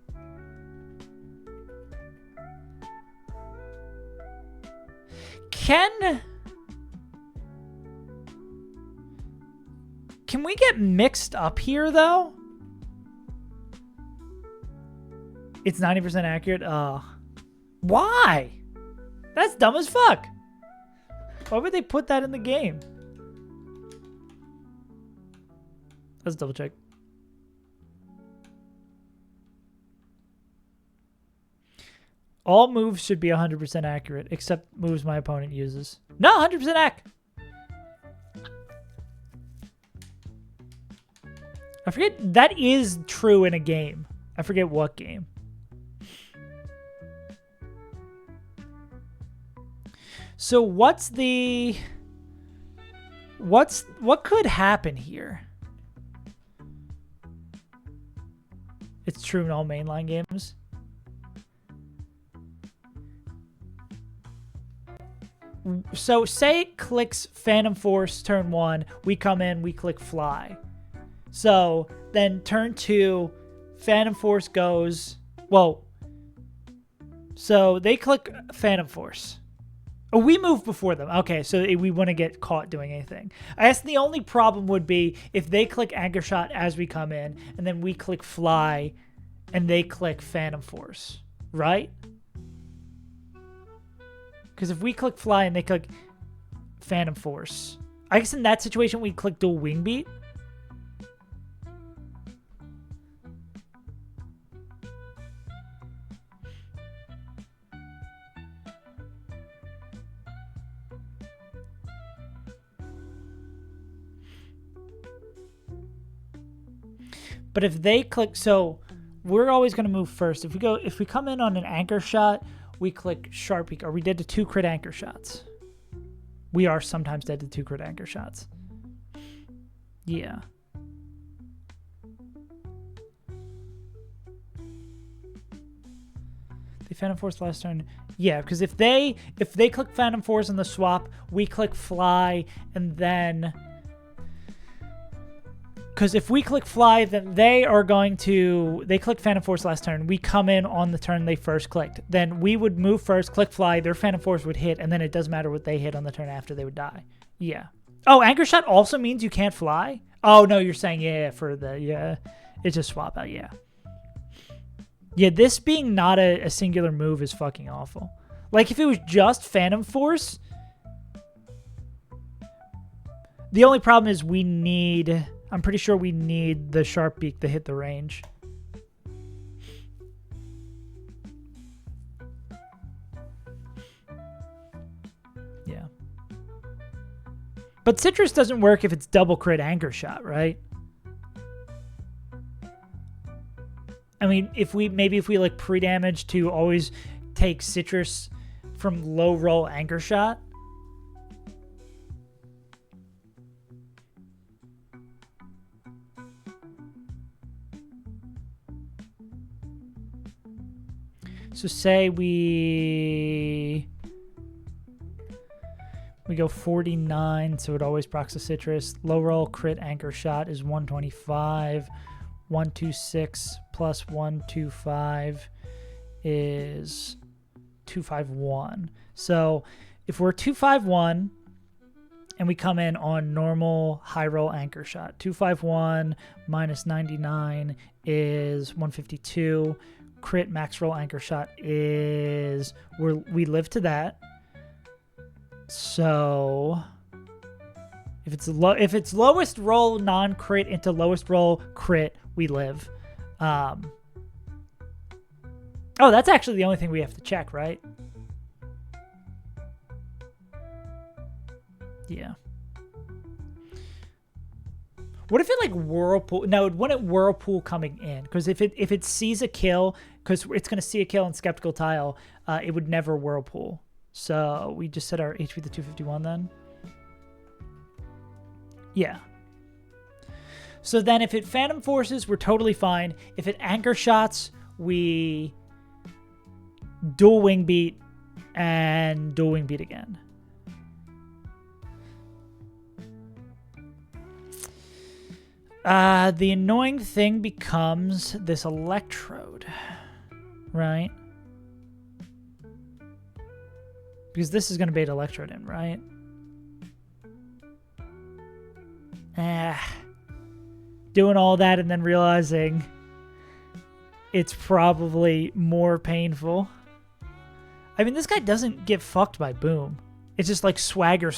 Can we get mixed up here, though? It's 90% accurate? Why? That's dumb as fuck. Why would they put that in the game? Let's double check. All moves should be 100% accurate, except moves my opponent uses. No, 100% accurate. I forget, that is true in a game. I forget what game. So what could happen here? It's true in all mainline games. So say it clicks Phantom Force turn 1, we come in, we click fly. So then turn 2, Phantom Force goes, well, so they click Phantom Force. Oh, we move before them. Okay, so we wouldn't get caught doing anything. I guess the only problem would be if they click Anchor Shot as we come in, and then we click Fly, and they click Phantom Force, right? Because if we click Fly and they click Phantom Force, I guess in that situation we click Dual Wing Beat. But if they click, so we're always going to move first. If we come in on an Anchor Shot, we click Sharp Peak. Are we dead to 2 crit Anchor Shots? We are sometimes dead to 2 crit Anchor Shots. Yeah. They Phantom Force last turn. Yeah, because if they click Phantom Force in the swap, we click Fly, and then... Because if we click Fly, then they click Phantom Force last turn. We come in on the turn they first clicked. Then we would move first, click Fly, their Phantom Force would hit, and then it doesn't matter what they hit on the turn after, they would die. Yeah. Oh, Anchor Shot also means you can't fly? Oh, no, you're saying, yeah, for the, yeah. It's just swap out, yeah. Yeah, this being not a singular move is fucking awful. Like, if it was just Phantom Force, the only problem is I'm pretty sure we need the Sharp Beak to hit the range. Yeah. But Citrus doesn't work if it's double crit Anchor Shot, right? I mean, if we like pre-damage to always take Citrus from low roll Anchor Shot. So say we go 49, so it always procs a Citrus. Low roll crit Anchor Shot is 125. 126 plus 125 is 251. So if we're 251 and we come in on normal high roll Anchor Shot, 251 minus 99 is 152. Crit max roll Anchor Shot is we live to that. So if it's lowest roll non-crit into lowest roll crit, we live. Oh, that's actually the only thing we have to check, right? Yeah. What if it like whirlpool? No, it wouldn't whirlpool coming in, because if it sees a kill, because it's gonna see a kill in Skeptical Tile, it would never whirlpool. So we just set our HP to 251 then. Yeah. So then if it Phantom Forces, we're totally fine. If it Anchor Shots, we Dual Wing Beat and Dual Wing Beat again. The annoying thing becomes this Electrode, right? Because this is going to bait Electrode in, right? Doing all that and then realizing it's probably more painful. I mean, this guy doesn't get fucked by Boom. It's just like swagger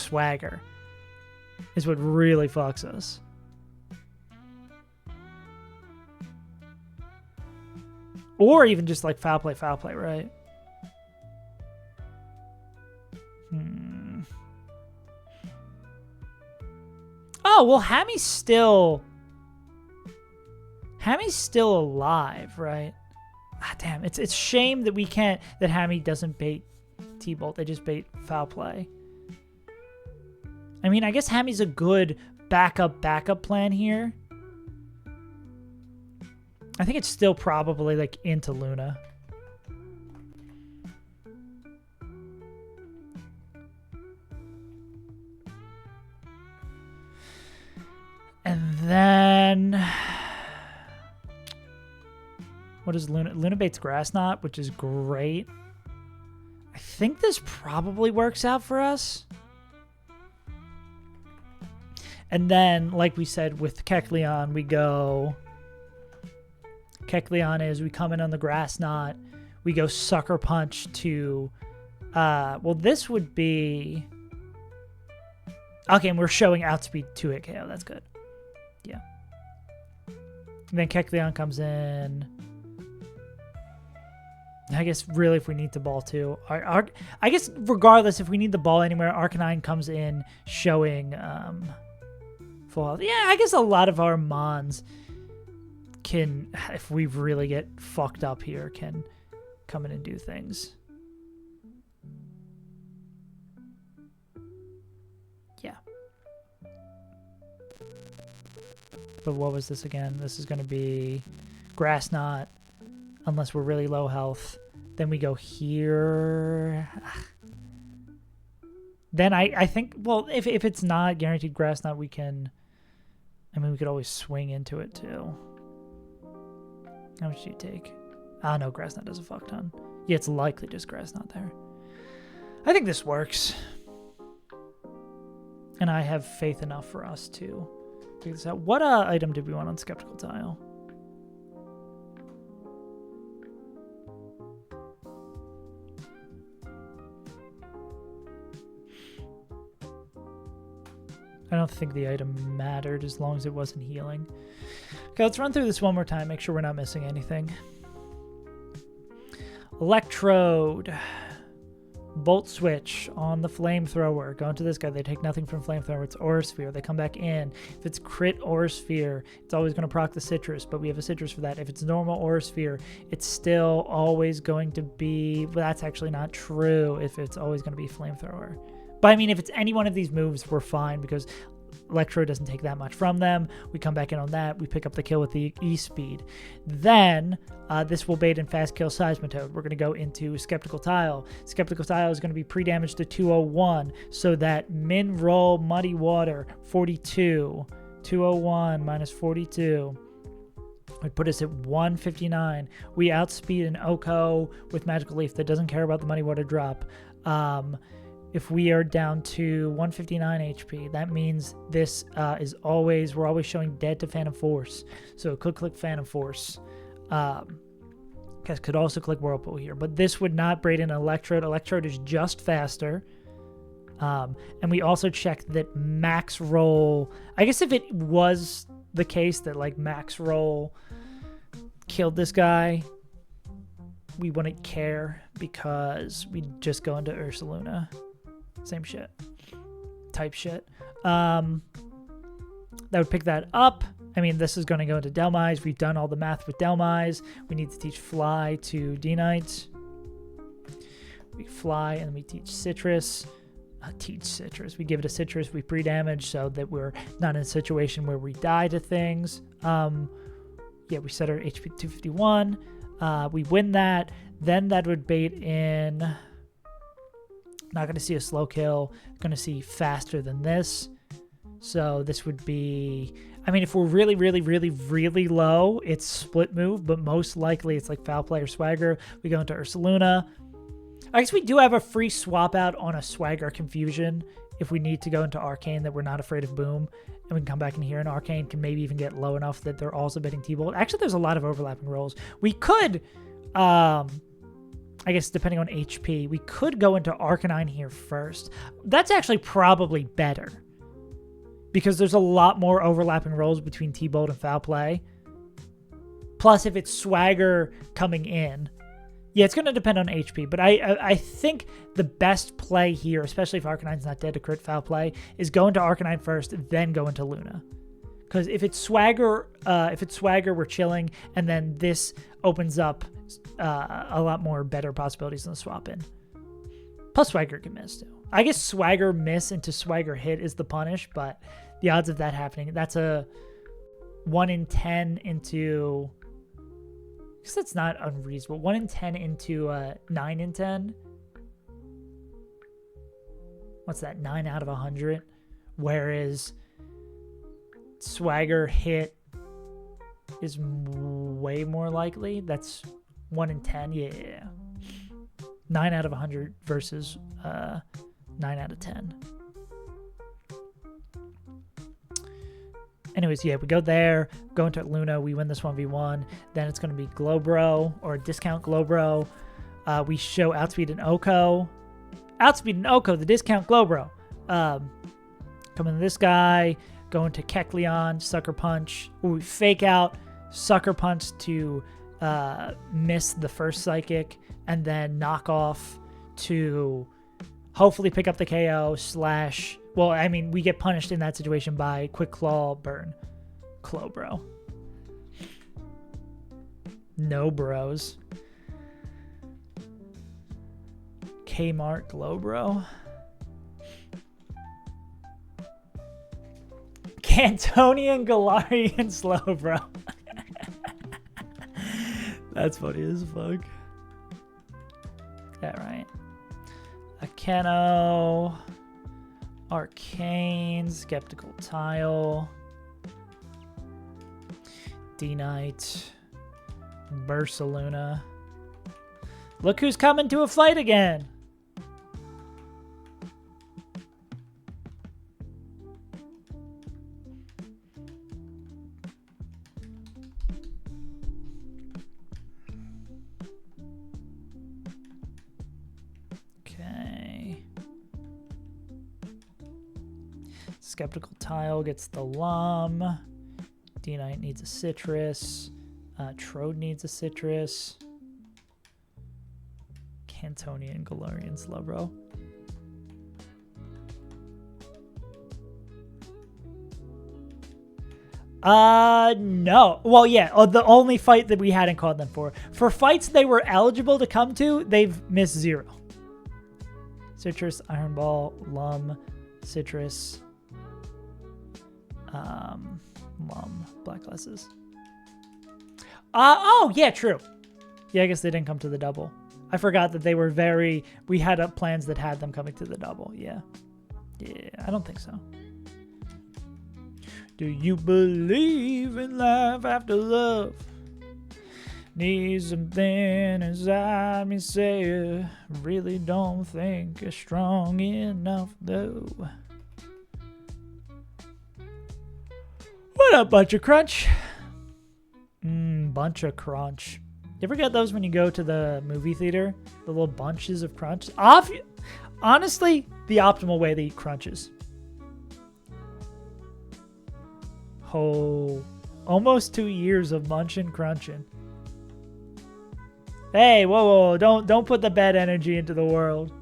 is what really fucks us. Or even just like foul play, right? Oh, well, Hammy's still alive, right? Ah, damn, it's shame that we can't, that Hammy doesn't bait T-Bolt. They just bait foul play. I mean, I guess Hammy's a good backup plan here. I think it's still probably like into Luna. And then what is Luna? Luna baits Grass Knot, which is great. I think this probably works out for us. And then, like we said, with Kecleon, we go... Kecleon is, we come in on the Grass Knot. We go Sucker Punch to... well, this would be... Okay, and we're showing Outspeed 2-hit KO. That's good. Yeah. And then Kecleon comes in. I guess, really, if we need the ball, too. I guess, regardless, if we need the ball anywhere, Arcanine comes in showing... full health. Yeah, I guess a lot of our Mons can, if we really get fucked up here, can come in and do things. Yeah. But what was this again? This is going to be Grass Knot, unless we're really low health. Then we go here. Then I think, well, if it's not guaranteed Grass Knot, we can... I mean, we could always swing into it, too. How much do you take? Ah, no, Grass Knot does a fuck ton. Yeah, it's likely just Grass Knot there. I think this works. And I have faith enough for us to figure this out. What item did we want on Skeptical Tile? I don't think the item mattered as long as it wasn't healing. Okay, let's run through this one more time, make sure we're not missing anything. Electrode. Bolt Switch on the Flamethrower. Go into this guy. They take nothing from Flamethrower. It's Aura Sphere. They come back in. If it's crit Aura Sphere, it's always going to proc the Citrus, but we have a Citrus for that. If it's normal Aura Sphere, it's still always going to be... Well, that's actually not true if it's always going to be Flamethrower. But I mean, if it's any one of these moves, we're fine because Electro doesn't take that much from them. We come back in on that. We pick up the kill with the E-Speed. Then this will bait and fast kill Seismitoad. We're going to go into Skeptical Tile. Skeptical Tile is going to be pre-damaged to 201 so that min roll Muddy Water 42. 201 minus 42 would put us at 159. We outspeed an Oko with Magical Leaf that doesn't care about the Muddy Water drop. If we are down to 159 HP, that means this is always, we're always showing dead to Phantom Force. So click Phantom Force. Guys could also click Whirlpool here, but this would not braid in Electrode. Electrode is just faster. And we also checked that Max Roll, I guess if it was the case that like Max Roll killed this guy, we wouldn't care because we'd just go into Ursaluna. Same shit. Type shit. That would pick that up. I mean, this is going to go into Delmise. We've done all the math with Delmise. We need to teach Fly to D-Knight. We Fly, and then we teach Citrus. Teach Citrus. We give it a Citrus. We pre-damage so that we're not in a situation where we die to things. Yeah, we set our HP to 251. We win that. Then that would bait in... Not going to see a slow kill. Going to see faster than this. So this would be... I mean, if we're really, really, really, really low, it's split move. But most likely it's like Foul Play or Swagger. We go into Ursaluna. I guess we do have a free swap out on a Swagger Confusion if we need to go into Arcane, that we're not afraid of Boom, and we can come back in here, and Arcane can maybe even get low enough that they're also betting T-Bolt. Actually, there's a lot of overlapping roles. We could, I guess depending on HP, we could go into Arcanine here first. That's actually probably better, because there's a lot more overlapping roles between T-Bolt and Foul Play. Plus, if it's Swagger coming in, yeah, it's going to depend on HP, but I think the best play here, especially if Arcanine's not dead to crit Foul Play, is go into Arcanine first, then go into Luna. Because if it's Swagger, we're chilling, and then this opens up a lot more better possibilities than the swap in. Plus, Swagger can miss too. I guess Swagger miss into Swagger hit is the punish, but the odds of that happening, that's a 1 in 10 into... Because that's not unreasonable. 1 in 10 into 9 in 10. What's that? 9 out of 100. Whereas Swagger hit is way more likely. That's 1 in 10. Yeah. 9 out of 100 versus 9 out of 10. Anyways, yeah, we go there, go into Luna, we win this 1v1. Then it's going to be Glowbro or discount Glowbro. We show Outspeed and Oko. Outspeed and Oko, the discount Glowbro. Come into this guy, go into Kecleon, Sucker Punch. We fake out, Sucker Punch to miss the first Psychic, and then knock off to hopefully pick up the KO / well, I mean, we get punished in that situation by Quick Claw, Burn, Glowbro. No bros. Kmart, Glowbro. Cantonian, Galarian, Slowbro. That's funny as fuck. Yeah, right. Akeno. Arcane, Skeptical Tile, D-Knight, Bursaluna. Look who's coming to a fight again! Skeptical Tile gets the Lum. D-Knight needs a Citrus. Trode needs a Citrus. Cantonian, Galarian, Slowbro. No. Well, yeah, the only fight that we hadn't called them for. For fights they were eligible to come to, they've missed 0. Citrus, Iron Ball, Lum, Citrus, Lum, Black Glasses. Oh, yeah, true. Yeah, I guess they didn't come to the double. I forgot that they were we had plans that had them coming to the double. Yeah. Yeah, I don't think so. Do you believe in life after love? Need something inside me say, really don't think you're strong enough though. What up, Bunch of Crunch? Bunch of Crunch. You ever get those when you go to the movie theater? The little bunches of crunch? Honestly, the optimal way to eat crunches. Oh, almost 2 years of munching, crunching. Hey, whoa, don't put the bad energy into the world.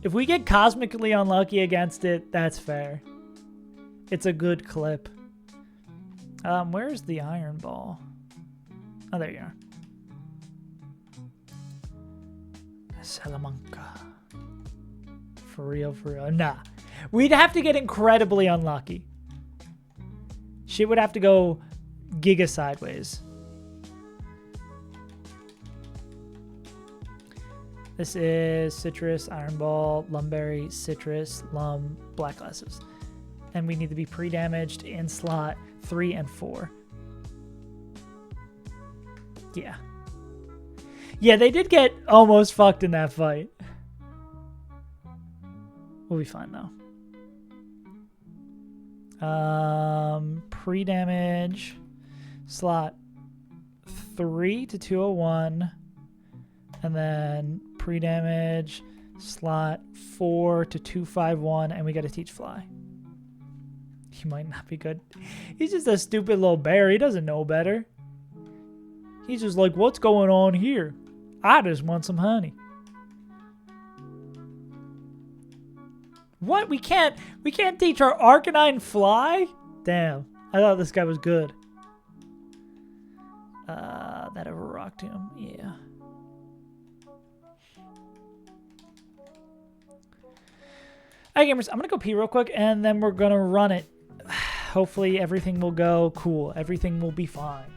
If we get cosmically unlucky against it, that's fair. It's a good clip. Where's the Iron Ball? Oh, there you are. Salamanca. For real. Nah. We'd have to get incredibly unlucky. Shit would have to go giga sideways. This is Citrus, Iron Ball, Lumberry, Citrus, Lum, Black Glasses. And we need to be pre-damaged in slot 3 and 4. Yeah. Yeah, they did get almost fucked in that fight. We'll be fine though. Pre-damage slot 3 to 201, and then pre-damage slot 4 to 251, and we got to teach fly. He might not be good. He's just a stupid little bear. He doesn't know better. He's just like, what's going on here? I just want some honey. What? We can't teach our Arcanine fly? Damn. I thought this guy was good. That overrocked him. Yeah. Alright, gamers, I'm gonna go pee real quick and then we're gonna run it. Hopefully everything will go cool. Everything will be fine.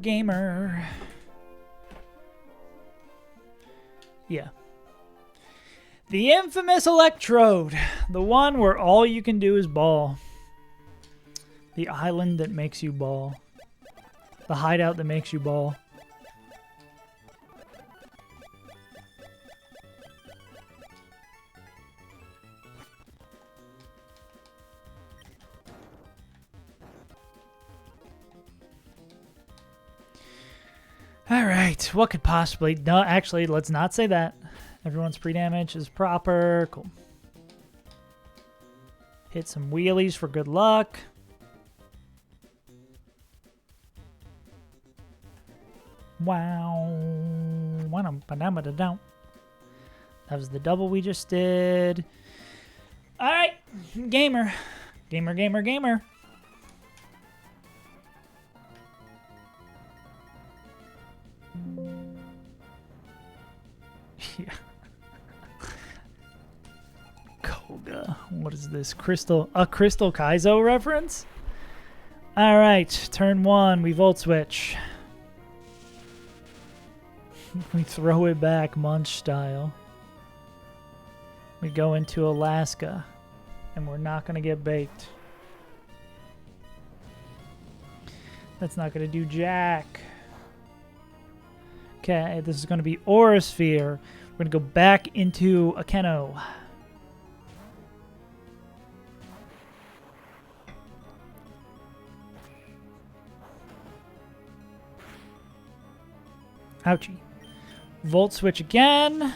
Gamer. Yeah. The infamous Electrode. The one where all you can do is ball. The island that makes you ball. The hideout that makes you ball. Alright, what could possibly... No, actually, let's not say that. Everyone's pre-damage is proper. Cool. Hit some wheelies for good luck. Wow. That was the double we just did. Alright, gamer. Gamer. Yeah. Koga. What is this? A Crystal Kaizo reference? Alright, turn 1, we Volt Switch. We throw it back Munch style. We go into Alaska. And we're not going to get baked. That's not going to do jack. Okay, this is going to be Aura Sphere. We're going to go back into Akeno. Ouchie. Volt Switch again.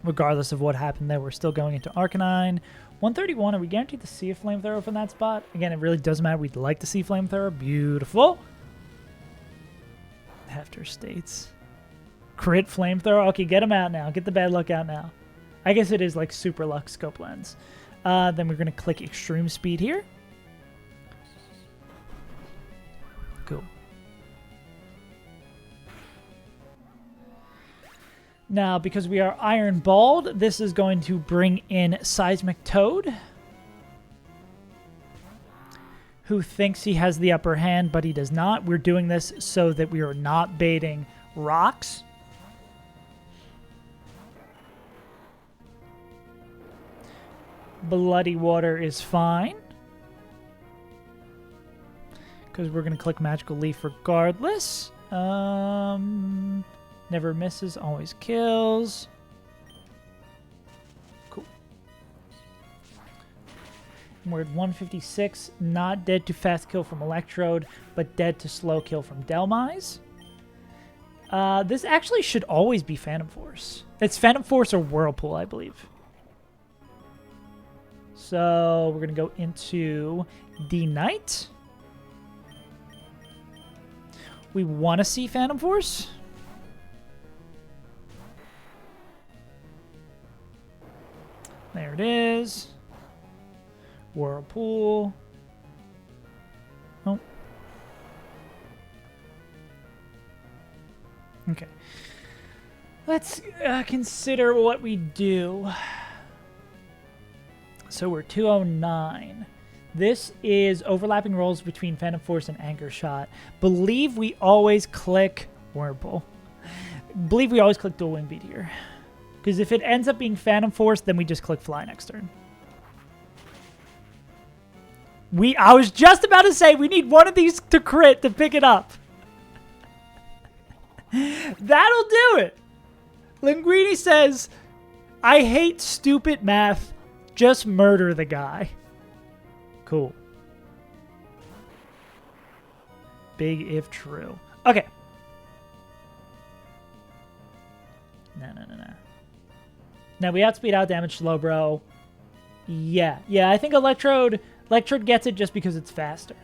Regardless of what happened there, we're still going into Arcanine. 131, are we guaranteed to see a Flamethrower from that spot? Again, it really doesn't matter. We'd like to see Flamethrower. Beautiful. After states. Crit Flamethrower. Okay, get him out now. Get the bad luck out now. I guess it is like Super Luck Scope Lens. Then we're going to click Extreme Speed here. Now, because we are Iron Balled, this is going to bring in Seismic Toad, who thinks he has the upper hand, but he does not. We're doing this so that we are not baiting rocks. Bloody Water is fine, because we're going to click Magical Leaf regardless. Never misses, always kills. Cool. We're at 156. Not dead to fast kill from Electrode, but dead to slow kill from Delmise. This actually should always be Phantom Force. It's Phantom Force or Whirlpool, I believe. So we're going to go into D-Knight. We want to see Phantom Force. There it is. Whirlpool. Oh. Okay. Let's consider what we do. So we're 209. This is overlapping rolls between Phantom Force and Anchor Shot. Believe we always click Whirlpool. Believe we always click Dual Wing Beat here. Because if it ends up being Phantom Force, then we just click Fly next turn. I was just about to say we need one of these to crit to pick it up. That'll do it. Linguini says, I hate stupid math. Just murder the guy. Cool. Big if true. Okay. No. Now we outspeed, out damage Slowbro. Yeah, I think Electrode gets it just because it's faster.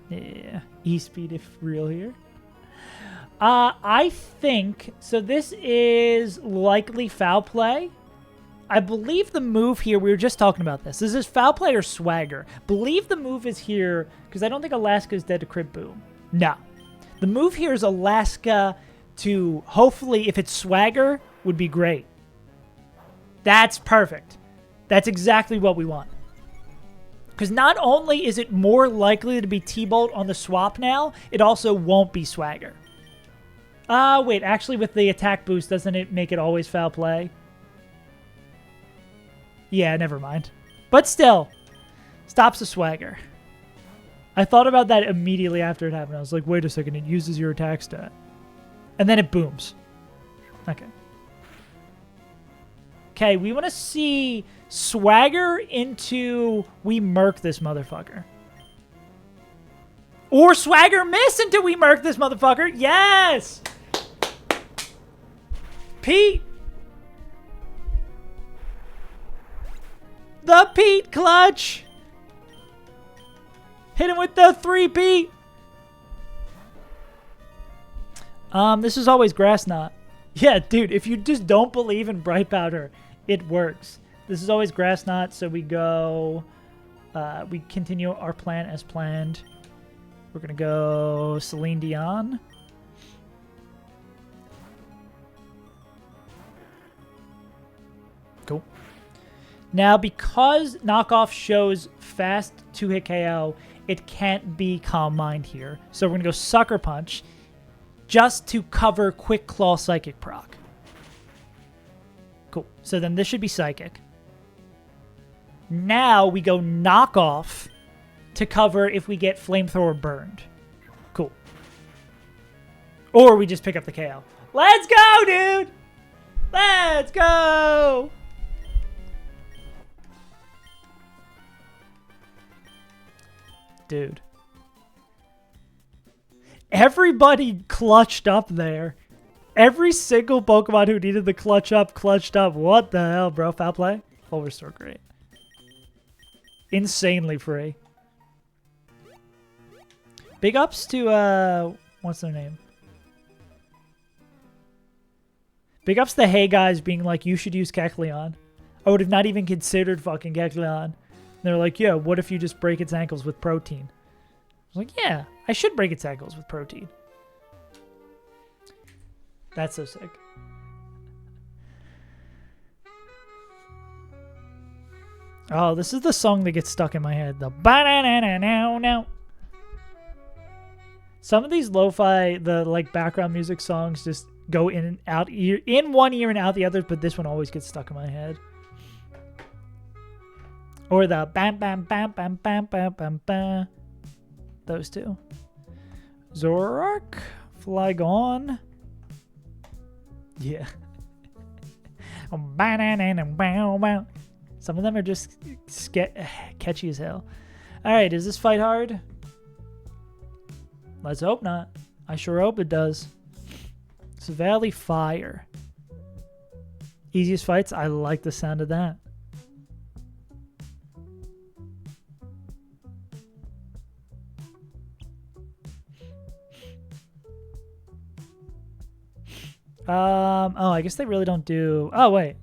Yeah, E-speed if real here. I think, so this is likely foul play. I believe the move here, we were just talking about this. Is this foul play or swagger? Believe the move is here, because I don't think Alaska is dead to crit boom. No. The move here is Alaska to, hopefully, if it's swagger, would be great. That's perfect. That's exactly what we want. Because not only is it more likely to be T-Bolt on the swap now, it also won't be swagger. Wait, actually with the attack boost, doesn't it make it always foul play? Yeah, never mind. But still, stops the swagger. I thought about that immediately after it happened. I was like, wait a second, it uses your attack stat. And then it booms. Okay. Okay, we want to see swagger into we murk this motherfucker. Or swagger miss until we murk this motherfucker. Yes! Pete! The Pete clutch! Hit him with the 3-Pete! This is always Grass Knot. Yeah, dude, if you just don't believe in Bright Powder, it works. This is always Grass Knot, so we go... we continue our plan as planned. We're going to go Celine Dion. Cool. Now, because Knockoff shows fast 2-hit KO, it can't be Calm Mind here. So we're going to go Sucker Punch just to cover Quick Claw Psychic proc. Cool. So then this should be Psychic. Now we go Knockoff to cover if we get Flamethrower burned. Cool. Or we just pick up the KO. Let's go, dude! Let's go! Dude. Everybody clutched up there. Every single Pokemon who needed the clutch up, clutched up. What the hell, bro? Foul play? Full restore, great. Insanely free. Big ups to, what's their name? Big ups to Hey Guys being like, you should use Kecleon. I would have not even considered fucking Kecleon. They're like, yeah, what if you just break its ankles with protein? I was like, yeah, I should break its ankles with protein. That's so sick. Oh, this is the song that gets stuck in my head. The ba-na-na-na-now-now. Some of these lo-fi, the like background music songs just go in and out, in one ear and out the other, but this one always gets stuck in my head. Or the bam bam bam bam bam bam bam bam. Those two. Zoroark, Flygon. Yeah. Some of them are just catchy as hell. Alright, is this fight hard? Let's hope not. I sure hope it does. It's Valley Fire. Easiest fights? I like the sound of that. Oh, I guess they really don't do... Oh, wait.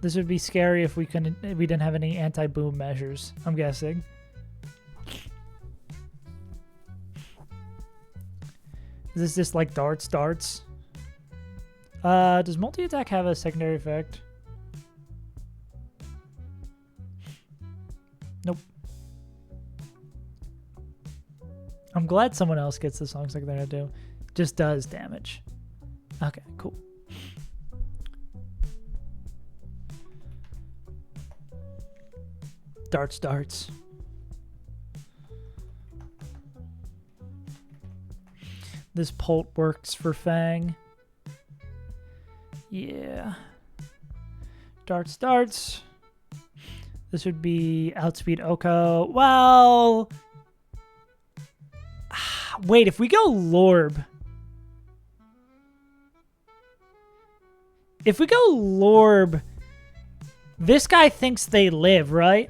This would be scary if we didn't have any anti-boom measures, I'm guessing. Is this just like darts? Does multi-attack have a secondary effect? Nope. I'm glad someone else gets the songs like that I do. Just does damage. Okay, cool. Darts. This Pult works for Fang. Yeah. Darts. This would be outspeed Oko. Well... Wait, if we go Lorb... If we go Lorb... This guy thinks they live, right?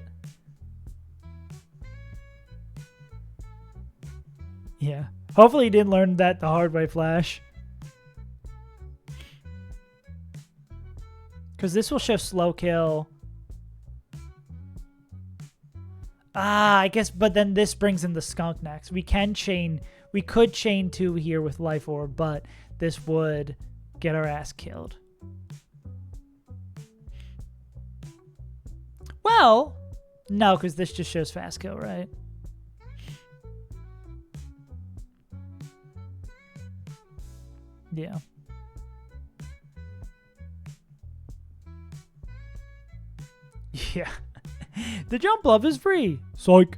Yeah. Hopefully he didn't learn that the hard way, Flash. Because this will show slow kill. I guess, but then this brings in the Skunk next. We could chain 2 here with Life Orb, but this would get our ass killed. Well, no, because this just shows fast kill, right? Yeah. Yeah. The jump love is free. Psych.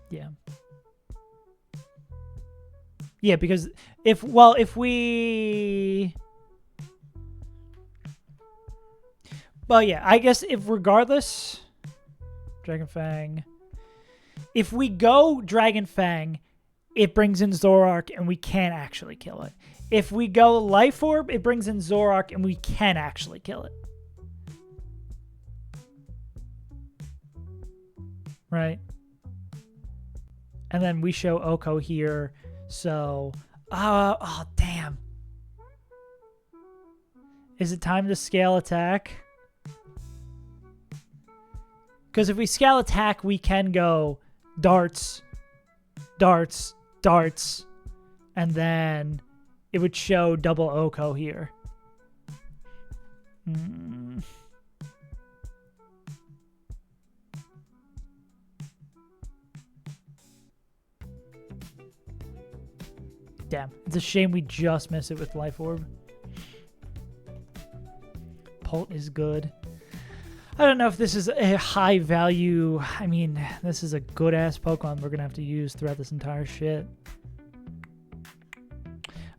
Yeah. Yeah, because if we... Well, yeah, I guess if regardless... Dragon Fang... If we go Dragon Fang, it brings in Zoroark and we can't actually kill it. If we go Life Orb, it brings in Zoroark and we can actually kill it. Right? And then we show Oko here, so... oh, damn. Is it time to scale attack? Because if we scale attack, we can go darts, and then it would show double Oko here. Damn, it's a shame we just missed it with Life Orb. Pult is good. I don't know if this is a high value... I mean, this is a good-ass Pokemon we're going to have to use throughout this entire shit.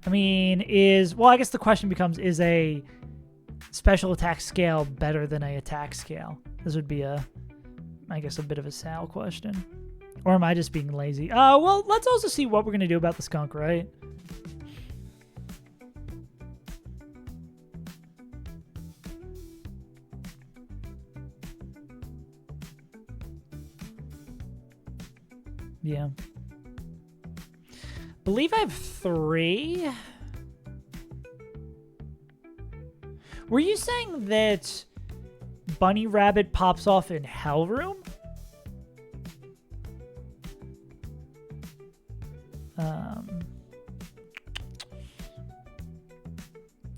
I mean, well, I guess the question becomes, is a special attack scale better than a attack scale? This would be I guess, a bit of a Sal question. Or am I just being lazy? Well, let's also see what we're going to do about the Skunk, right? Yeah. Believe I have 3. Were you saying that Bunny Rabbit pops off in Hell Room?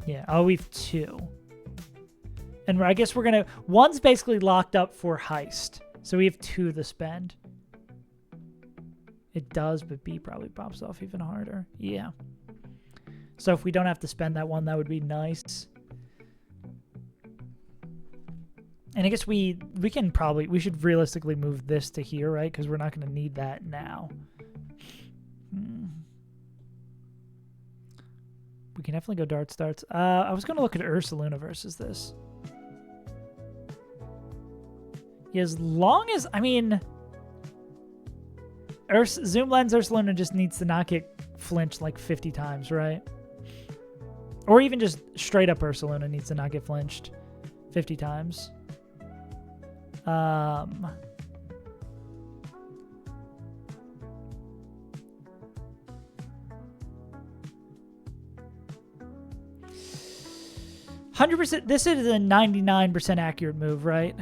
Yeah. Oh, we've 2. And I guess we're going to... One's basically locked up for heist. So we have 2 to spend. It does, but B probably pops off even harder. Yeah. So if we don't have to spend that one, that would be nice. And I guess we should realistically move this to here, right? Because we're not going to need that now. We can definitely go dart starts. I was going to look at Ursaluna versus this. Yeah, as long as, I mean, Zoom Lens Ursaluna just needs to not get flinched like 50 times, right? Or even just straight up Ursaluna needs to not get flinched 50 times. 100%. This is a 99% accurate move, right?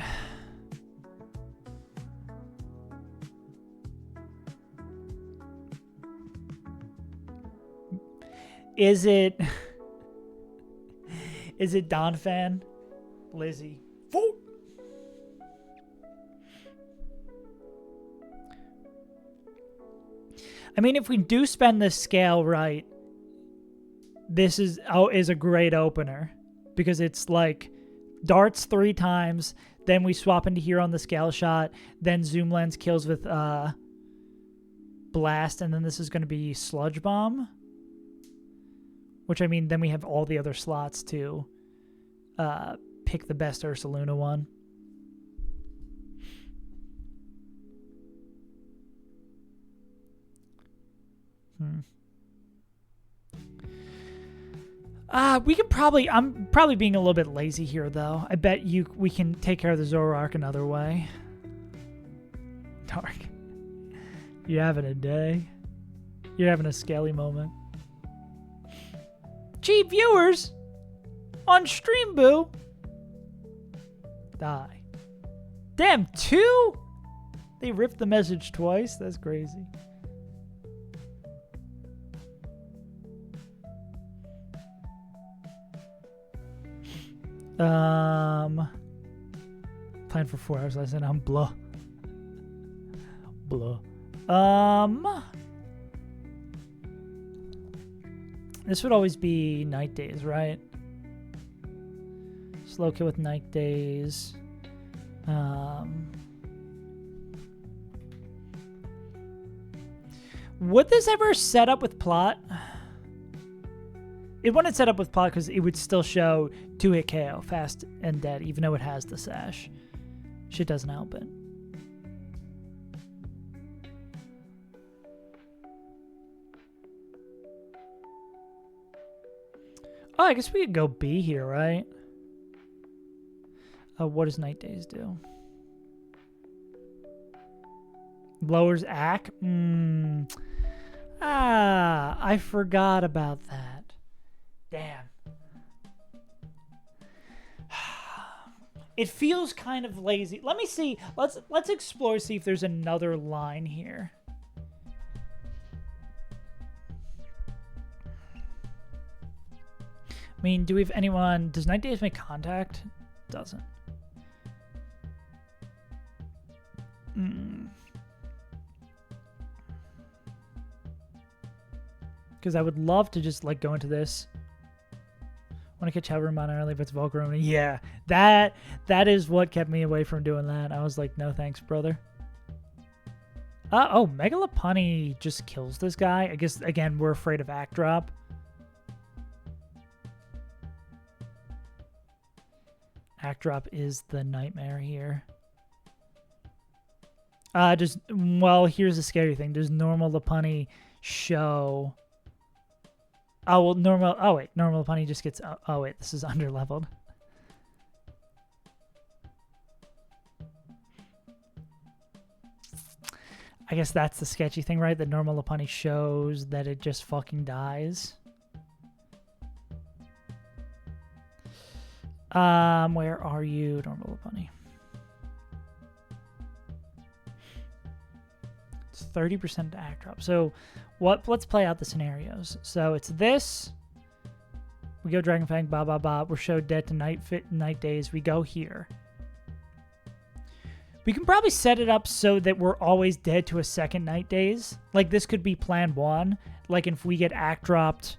Is it Don Fan? Lizzie. Vote. I mean, if we do spend this scale right, this is a great opener because it's like darts 3 times, then we swap into here on the scale shot, then Zoom Lens kills with blast, and then this is going to be sludge bomb. Which, I mean, then we have all the other slots to pick the best Ursaluna one. We could probably... I'm probably being a little bit lazy here, though. I bet we can take care of the Zoroark another way. Dark. You're having a day. You're having a scaly moment. Cheap viewers on stream, boo. Die. Damn, 2? They ripped the message twice? That's crazy. Playing for 4 hours last night. I'm blah. Blah. This would always be night days, right? Slow kill with night days. Would this ever set up with plot? It wouldn't set up with plot because it would still show 2-hit KO, fast and dead, even though it has the sash. Shit doesn't help it. Oh, I guess we could go B here, right? What does night days do? Lowers AC? I forgot about that. Damn. It feels kind of lazy. Let me see. Let's explore, see if there's another line here. I mean, do we have anyone... Does Night Days make contact? Doesn't. Because I would love to just, like, go into this. Want to catch Hovermon early, but it's Volcarona. Yeah, that is what kept me away from doing that. I was like, no thanks, brother. Oh, Megalopunny just kills this guy. I guess, again, we're afraid of Act Drop. Act Drop is the nightmare here. Well, here's the scary thing. Does normal Lopunny show... Oh, well, normal... Oh, wait. Normal Lopunny just gets... Oh, wait. This is underleveled. I guess that's the sketchy thing, right? That normal Lopunny shows that it just fucking dies. Where are you, normal Lopunny? It's 30% act drop. So let's play out the scenarios. So it's this. We go Dragonfang, ba ba ba. We're showed dead to night days. We go here. We can probably set it up so that we're always dead to a second night days. Like this could be plan 1. Like if we get act dropped,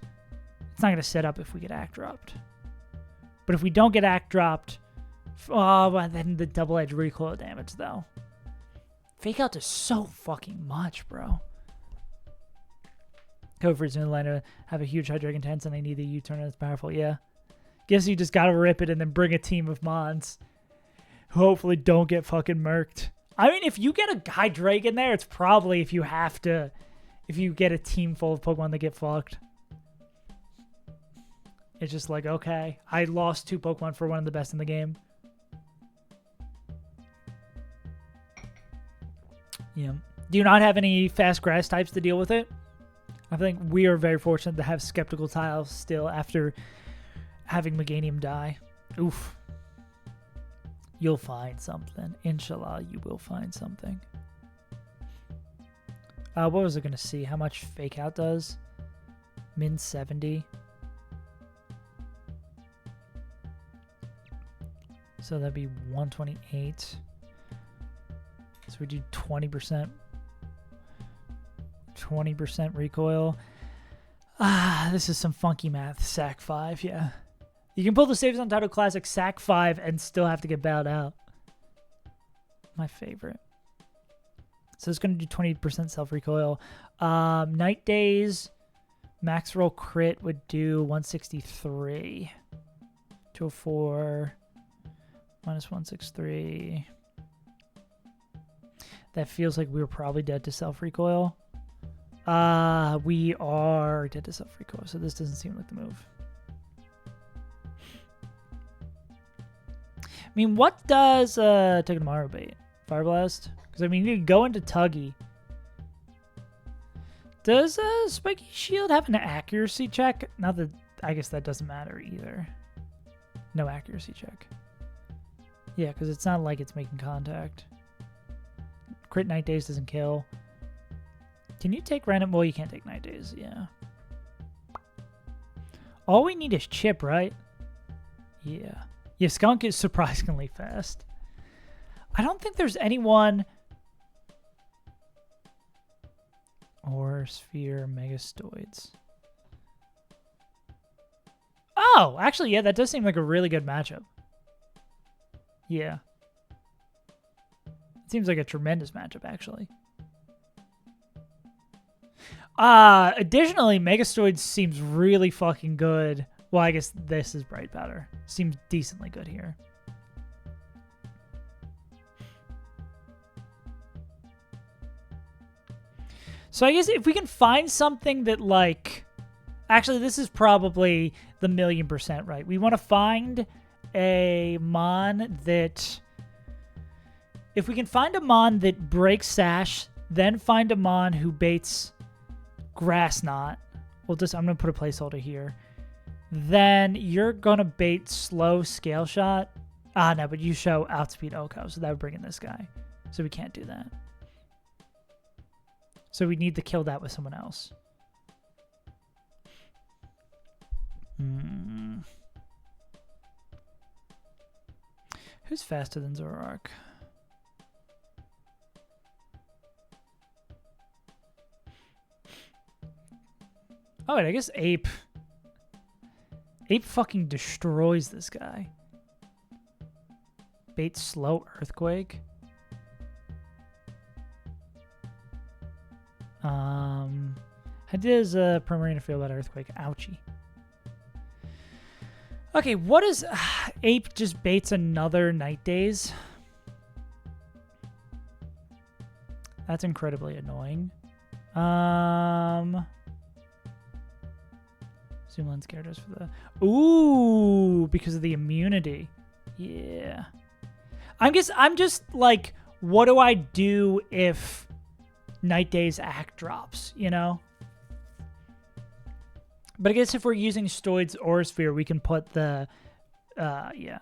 it's not going to set up if we get act dropped. But if we don't get act dropped, oh, then the double-edged recoil damage though. Fake out is so fucking much, bro. Go for Zoolander, have a huge Hydreigon intense, and they need the U-turn that's powerful. Yeah. Guess you just gotta rip it and then bring a team of Mons. Hopefully don't get fucking murked. I mean, if you get a Hydreigon there, it's probably if you get a team full of Pokemon that get fucked. It's just like, okay, I lost 2 Pokemon for one of the best in the game. Yeah. Do you not have any fast grass types to deal with it? I think we are very fortunate to have Skeptical Tiles still after having Meganium die. Oof. You'll find something. Inshallah, you will find something. What was I going to see? How much Fake Out does? Min 70. So that'd be 128. So we do 20%. 20% recoil. This is some funky math. Sack 5, yeah. You can pull the saves on Title Classic Sack 5 and still have to get bowed out. My favorite. So it's going to do 20% self-recoil. Night Days, max roll crit would do 163. 204, minus 163. That feels like we were probably dead to self-recoil. We are dead to self-recoil, so this doesn't seem like the move. I mean, what does Togedemaru bait? Fire Blast? Because, I mean, you could go into Tuggy. Does Spiky Shield have an accuracy check? Not that, I guess that doesn't matter either. No accuracy check. Yeah, because it's not like it's making contact. Crit Night Days doesn't kill. Can you take random? Well, you can't take Night Days, yeah. All we need is Chip, right? Yeah. Yeah, Skunk is surprisingly fast. I don't think there's anyone... Or Sphere, Megastoids. Oh, actually, yeah, that does seem like a really good matchup. Yeah. It seems like a tremendous matchup, actually. Additionally, Megastoids seems really fucking good. Well, I guess this is Bright Powder. Seems decently good here. So I guess if we can find something that, like... Actually, this is probably the 1,000,000% right. We want to find a Mon that... If we can find a Mon that breaks Sash, then find a Mon who baits Grass Knot. I'm going to put a placeholder here. Then you're going to bait Slow Scale Shot. No, but you show Outspeed Oko, so that would bring in this guy. So we can't do that. So we need to kill that with someone else. Who's faster than Zoroark? Oh, wait, I guess Ape. Ape fucking destroys this guy. Bait Slow Earthquake. How does Primarina feel about Earthquake? Ouchie. Okay, what is... Ape just baits another Night Days. That's incredibly annoying. Zoom Lens Gyarados for the... Ooh, because of the immunity. Yeah. I'm just like, what do I do if Night Days act drops, you know? But I guess if we're using Stoid's Aura Sphere, we can put the, yeah.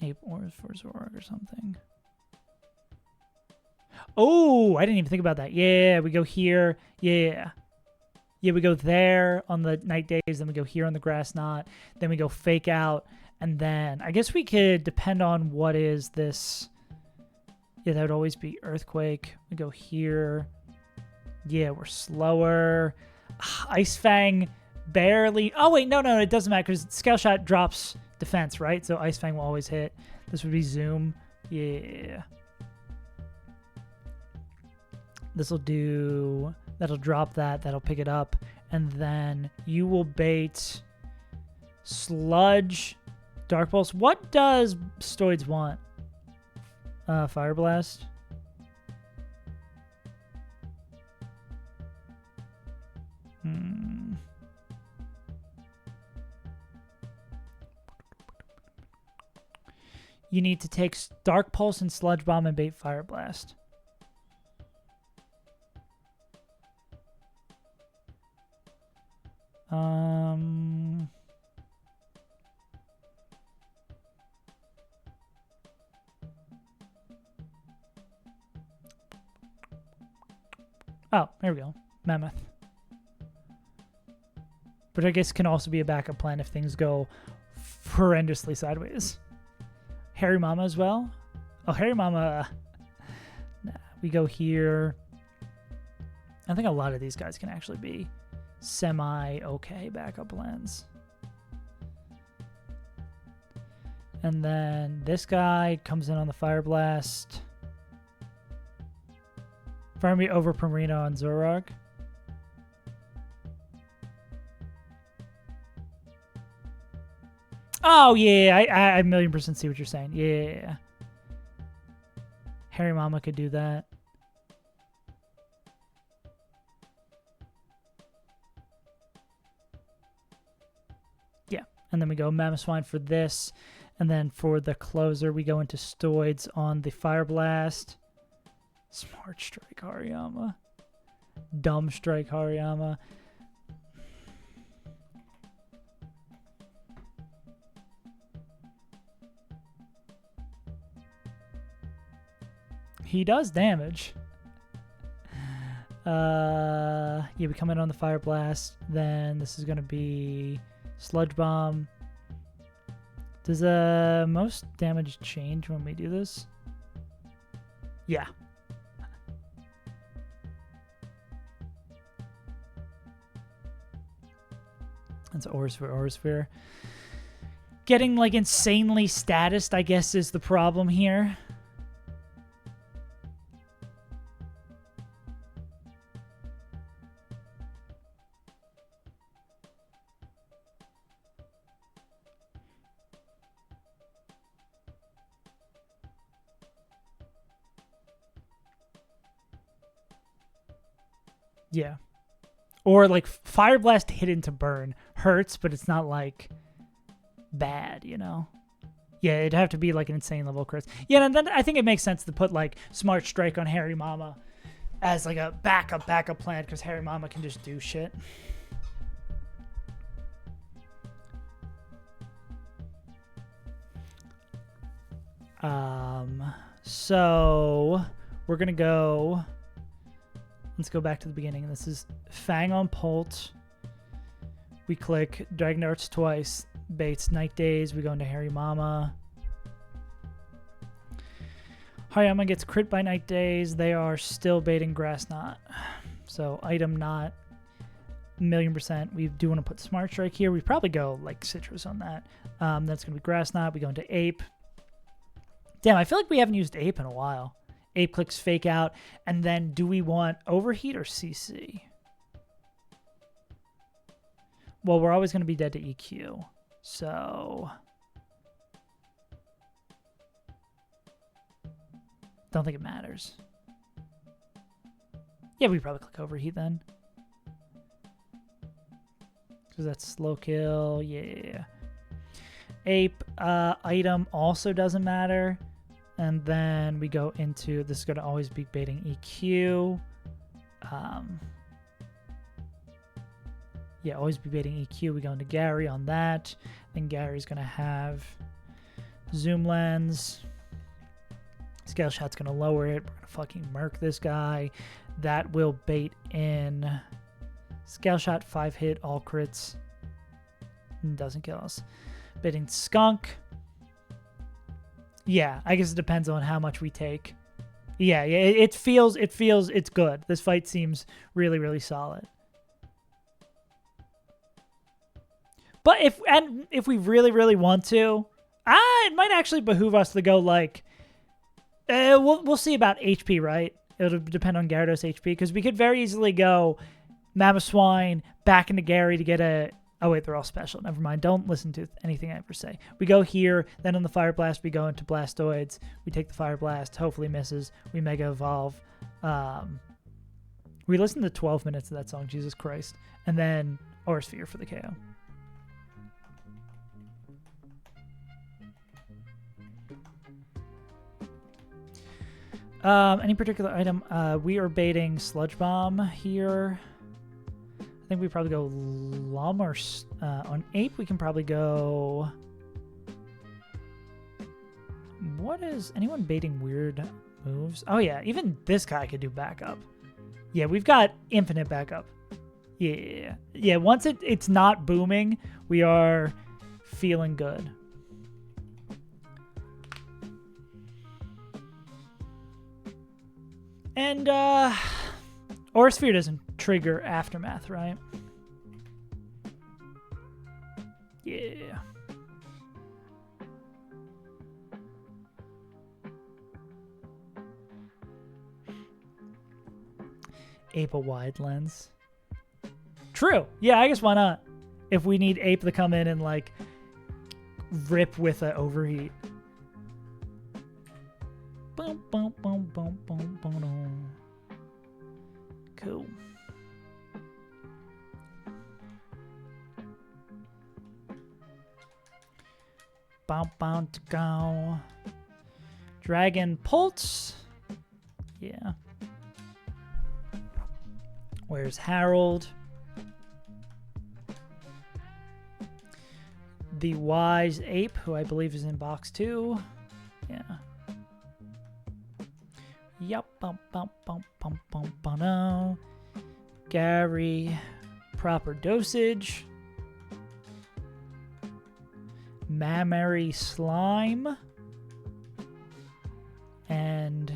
Ape Aura for Zoroark or something. Oh, I didn't even think about that. Yeah, we go here. Yeah. Yeah, we go there on the night days, then we go here on the grass knot, then we go fake out, and then I guess we could depend on what is this. Yeah, that would always be earthquake. We go here. Yeah, we're slower. Ice Fang barely. Oh wait, no, it doesn't matter because Scale Shot drops defense, right? So Ice Fang will always hit. This would be Zoom. Yeah. This will do. That'll drop that. That'll pick it up, and then you will bait Sludge, Dark Pulse. What does Stoids want? Fire Blast. You need to take Dark Pulse and Sludge Bomb and bait Fire Blast. Oh, there we go. Mammoth. But I guess can also be a backup plan if things go horrendously sideways. Harry Mama as well. Oh, Harry Mama. Nah, we go here. I think a lot of these guys can actually be semi-okay backup plans. And then this guy comes in on the Fire Blast. Fire me over Primarina on Zorark. Oh, yeah. I 1,000,000% see what you're saying. Yeah. Harry Mama could do that. Yeah. And then we go Mammoth Swine for this. And then for the closer, we go into Stoids on the Fire Blast. Smart Strike Hariyama. Dumb Strike Hariyama. He does damage. Yeah, we come in on the Fire Blast. Then this is going to be Sludge Bomb. Does most damage change when we do this? Yeah. That's Aurasphere. Getting like insanely statused, I guess, is the problem here. Yeah. Or like Fire Blast hit into burn hurts, but it's not like bad, you know? Yeah, it'd have to be like an insane level crit. Yeah, and then I think it makes sense to put like Smart Strike on Harry Mama as like a backup plan because Harry Mama can just do shit. So we're gonna go. Let's go back to the beginning. This is Fang on Pult. We click Dragon Darts twice. Baits Night Days. We go into Harry Mama. Hariyama gets crit by Night Days. They are still baiting Grass Knot. So item not 1,000,000%. We do want to put Smart Strike here. We probably go like Citrus on that. That's going to be Grass Knot. We go into Ape. Damn, I feel like we haven't used Ape in a while. Ape clicks Fake Out. And then do we want Overheat or CC? Well, we're always going to be dead to EQ. So don't think it matters. Yeah, we probably click Overheat then. Because that's slow kill. Yeah. Ape item also doesn't matter. And then we go into, this is going to always be baiting EQ. Yeah, always be baiting EQ. We go into Gary on that. Then Gary's going to have Zoom Lens. Scale Shot's going to lower it. We're going to fucking murk this guy. That will bait in. Scale Shot, 5-hit, all crits. Doesn't kill us. Baiting Skunk. Yeah, I guess it depends on how much we take. Yeah, it feels it's good. This fight seems really, really solid. But if we really, really want to, it might actually behoove us to go like, we'll see about HP, right? It'll depend on Gyarados HP, because we could very easily go Mamoswine back into Gary to get a. Oh wait, they're all special. Never mind. Don't listen to anything I ever say. We go here, then on the Fire Blast, we go into Blastoids. We take the Fire Blast, hopefully misses. We Mega Evolve. We listen to 12 minutes of that song, Jesus Christ. And then Aura Sphere for the KO. Any particular item? We are baiting Sludge Bomb here. I think we probably go Lum or on Ape. We can probably go. What is anyone baiting weird moves? Oh yeah, even this guy could do backup. Yeah, we've got infinite backup. Yeah. Once it's not booming, we are feeling good. And Aura Sphere doesn't trigger Aftermath, right? Yeah. Ape a wide lens. True. Yeah, I guess why not? If we need Ape to come in and like rip with an overheat. Boom, boom, boom, boom, boom, boom, boom. Cool. Bound to go. Dragon Pulse. Yeah. Where's Harold? The Wise Ape, who I believe is in box 2. Yeah. Yup, bump, bump, bump, bump, bump, no. Gary, proper dosage. Mammary Slime. And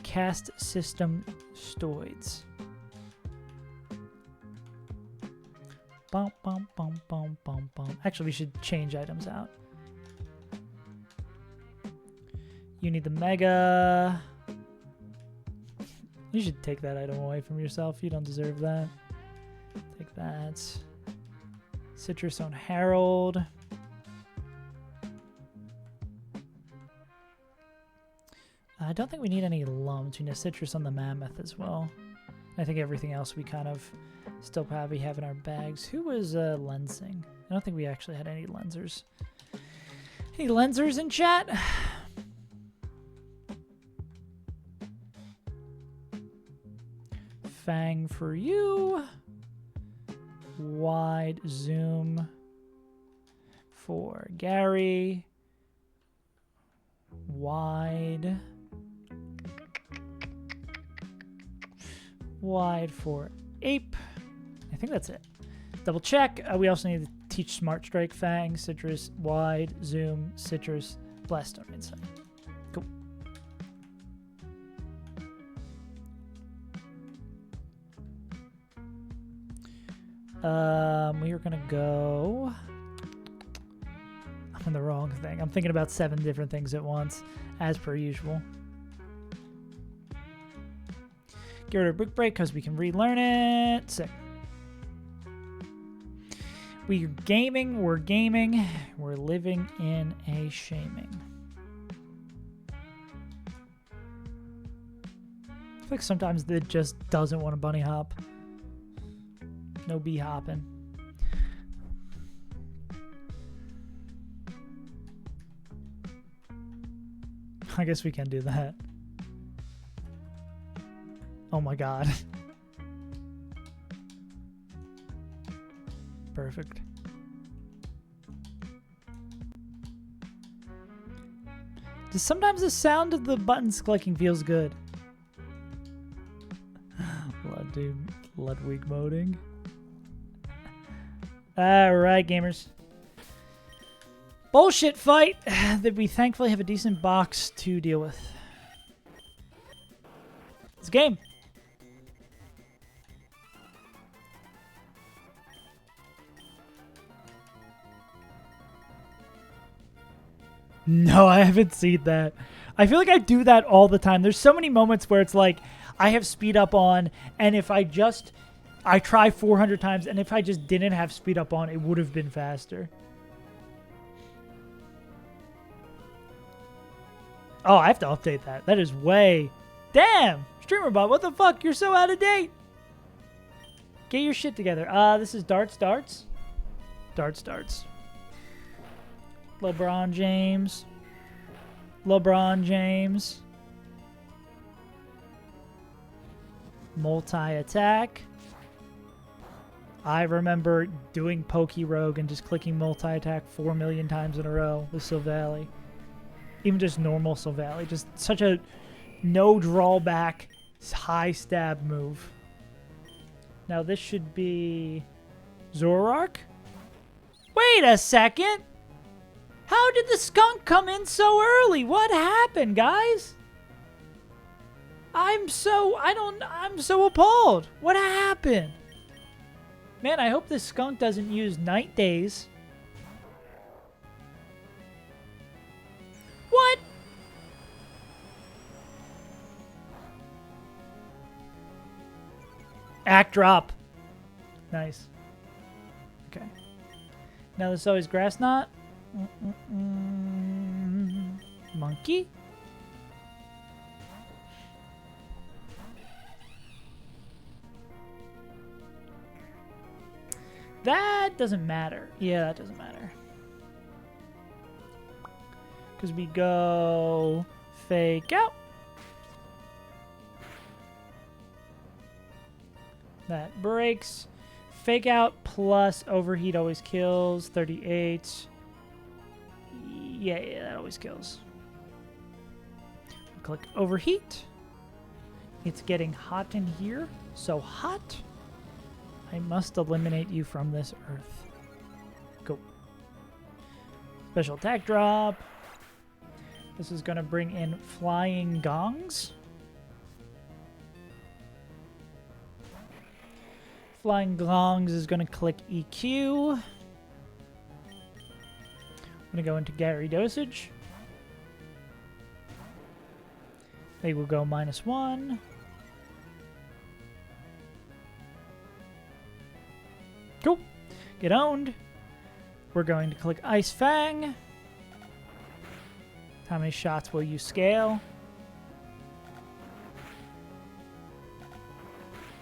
Cast System Stoids. Bump, bump, bump, bump, bump, bump. Actually, we should change items out. You need the Mega. You should take that item away from yourself. You don't deserve that. Take that. Citrus on Harold. I don't think we need any lumps. We need citrus on the Mammoth as well. I think everything else we kind of still probably have in our bags. Who was lensing? I don't think we actually had any lensers. Any lensers in chat? Fang for you. Wide zoom for Gary. Wide for Ape. I think that's it. Double check. We also need to teach Smart Strike, Fang, Citrus, Wide, Zoom, Citrus, Blastoise Insight. Cool. We are gonna go. I'm on the wrong thing. I'm thinking about 7 different things at once, as per usual. Get rid of Brick Break because we can relearn it. Sick. We're gaming. We're living in a shaming. I feel like sometimes it just doesn't want to bunny hop. No bee hopping. I guess we can do that. Oh my god. Perfect. Just sometimes the sound of the buttons clicking feels good. Ludwig moding. Alright, gamers. Bullshit fight that we thankfully have a decent box to deal with. It's a game. No, I haven't seen that. I feel like I do that all the time. There's so many moments where it's like, I have speed up on, and if I try 400 times, and if I just didn't have speed up on, it would have been faster. Oh, I have to update that. That is way... Damn! StreamerBot, what the fuck? You're so out of date! Get your shit together. This is darts. Darts. LeBron James. Multi-attack. I remember doing Poke Rogue and just clicking multi-attack 4 million times in a row with Silvally. Even just normal Silvally. Just such a no drawback, high stab move. Now this should be Zoroark? Wait a second! How did the skunk come in so early? What happened, guys? I'm so appalled. What happened? Man, I hope this skunk doesn't use Night Days. What? Act drop. Nice. Okay. Now this is always Grass Knot. Monkey? That doesn't matter. Yeah, that doesn't matter. Because we go fake out. That breaks. Fake out plus overheat always kills. 38. Yeah, that always kills. Click overheat. It's getting hot in here. So hot. I must eliminate you from this earth. Go. Special attack drop. This is going to bring in flying gongs. Flying gongs is going to click EQ. I'm going to go into Gary Dosage. They will go -1. Cool. Get owned. We're going to click Ice Fang. How many shots will you scale?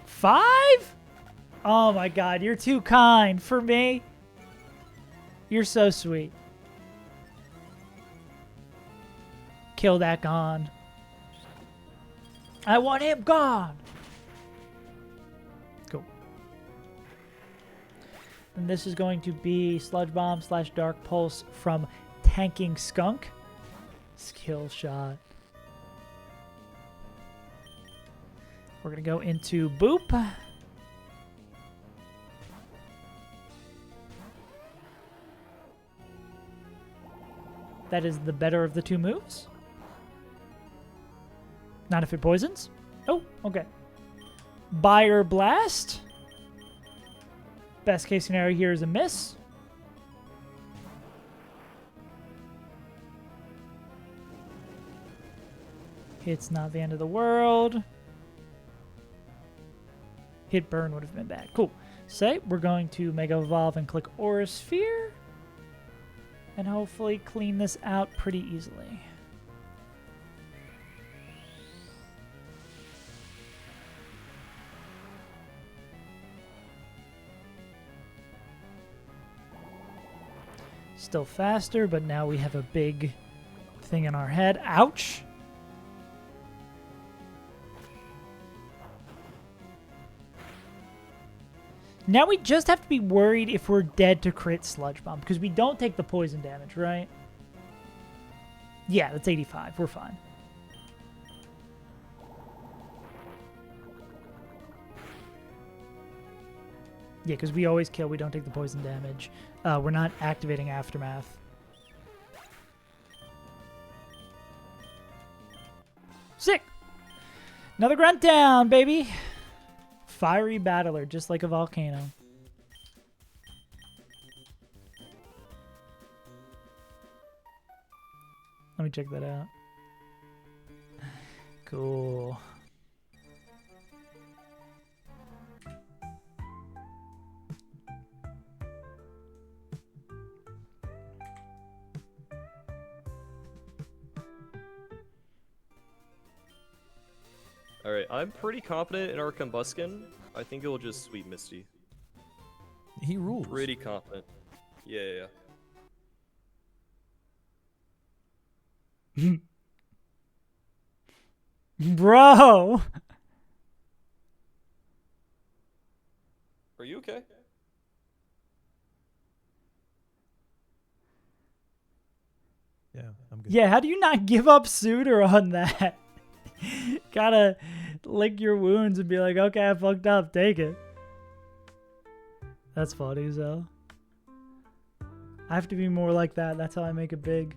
5? Oh my god, you're too kind for me. You're so sweet. Kill that gone. I want him gone. Cool. And this is going to be Sludge Bomb / Dark Pulse from Tanking Skunk. Skill shot. We're going to go into Boop. That is the better of the two moves. Not if it poisons. Oh, okay. Buyer Blast. Best case scenario here is a miss. It's not the end of the world. Hit burn would have been bad. Cool. So we're going to Mega Evolve and click Aura Sphere. And hopefully clean this out pretty easily. Still faster, but now we have a big thing in our head. Ouch! Now we just have to be worried if we're dead to crit Sludge Bomb, because we don't take the poison damage, right? Yeah, that's 85. We're fine. Yeah, because we always kill. We don't take the poison damage. We're not activating Aftermath. Sick! Another grunt down, baby! Fiery Battler, just like a volcano. Let me check that out. Cool. Alright, I'm pretty confident in our Combuskin. I think it will just sweep Misty. He rules. Pretty confident. Yeah. Bro! Are you okay? Yeah, I'm good. Yeah, how do you not give up sooner on that? Gotta lick your wounds and be like, okay, I fucked up, take it. That's funny as hell. I have to be more like that. That's how I make it big.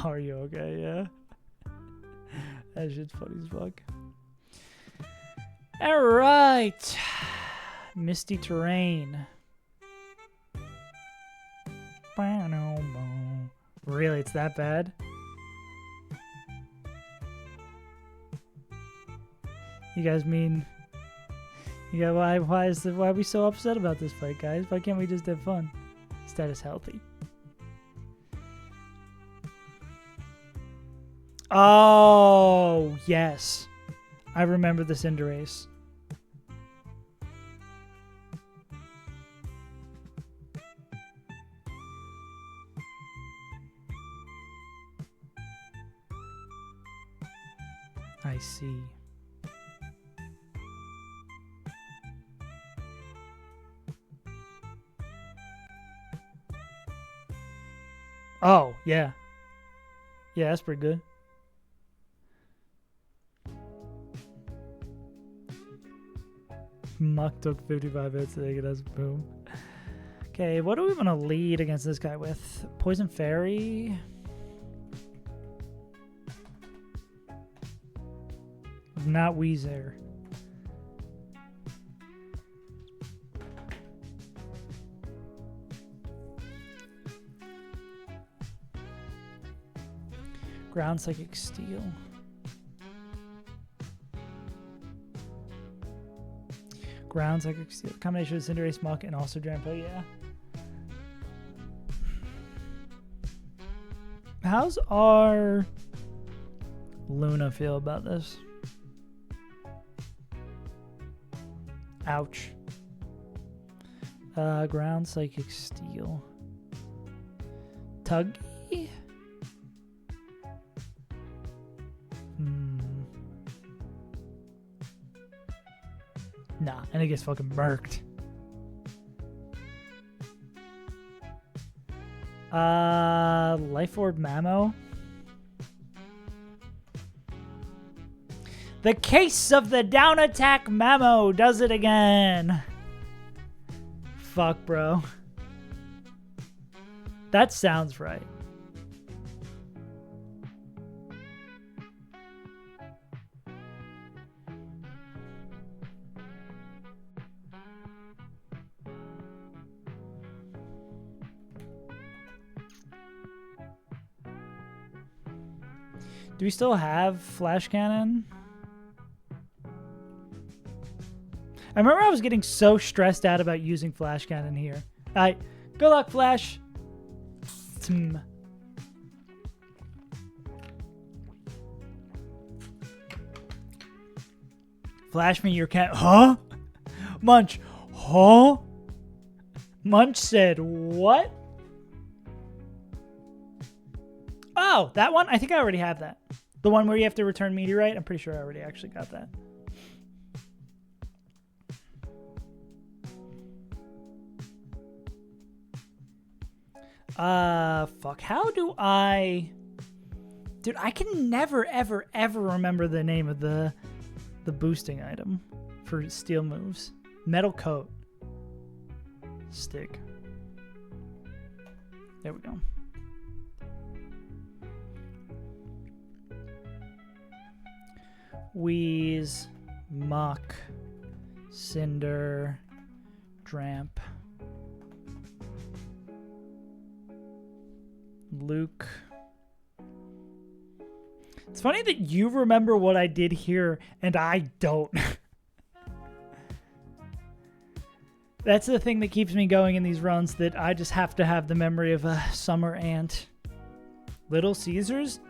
Are you okay? Yeah. That shit's funny as fuck. Alright. Misty terrain. Really, it's that bad? You guys mean... why are we so upset about this fight, guys? Why can't we just have fun? Status healthy. Oh, yes. I remember the Cinderace. I see. Oh, yeah. Yeah, that's pretty good. Muck took 55 hits to take it as boom. Okay, what do we want to lead against this guy with? Poison Fairy? Not Weezer. Ground Psychic Steel. Ground Psychic Steel. Combination of Cinderace, Muck, and also Drampa, yeah. How's our Luna feel about this? Ouch. Ground Psychic Steel. Tuggy? Nah, and it gets fucking murked. Life Orb Mamo. The case of the down attack Mamo does it again. Fuck, bro. That sounds right. Do we still have Flash Cannon? I remember I was getting so stressed out about using Flash Cannon here. Alright, good luck, Flash. Flash me your cat. Huh? Munch. Huh? Munch said what? Oh, that one? I think I already have that. The one where you have to return Meteorite? I'm pretty sure I already actually got that. Fuck. How do I... Dude, I can never, ever, ever remember the name of the boosting item for steel moves. Metal coat. Stick. There we go. Wheeze, Muck, Cinder, Dramp, Luke. It's funny that you remember what I did here and I don't. That's the thing that keeps me going in these runs, that I just have to have the memory of a summer ant. Little Caesars?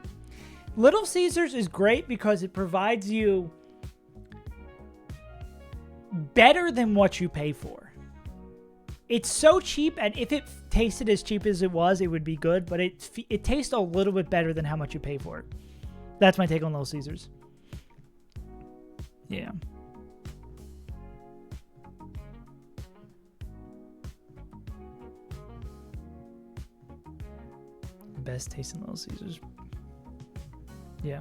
Little Caesars is great because it provides you better than what you pay for. It's so cheap, and if it tasted as cheap as it was, it would be good, but it tastes a little bit better than how much you pay for it. That's my take on Little Caesars. Yeah. Best tasting Little Caesars. Yeah.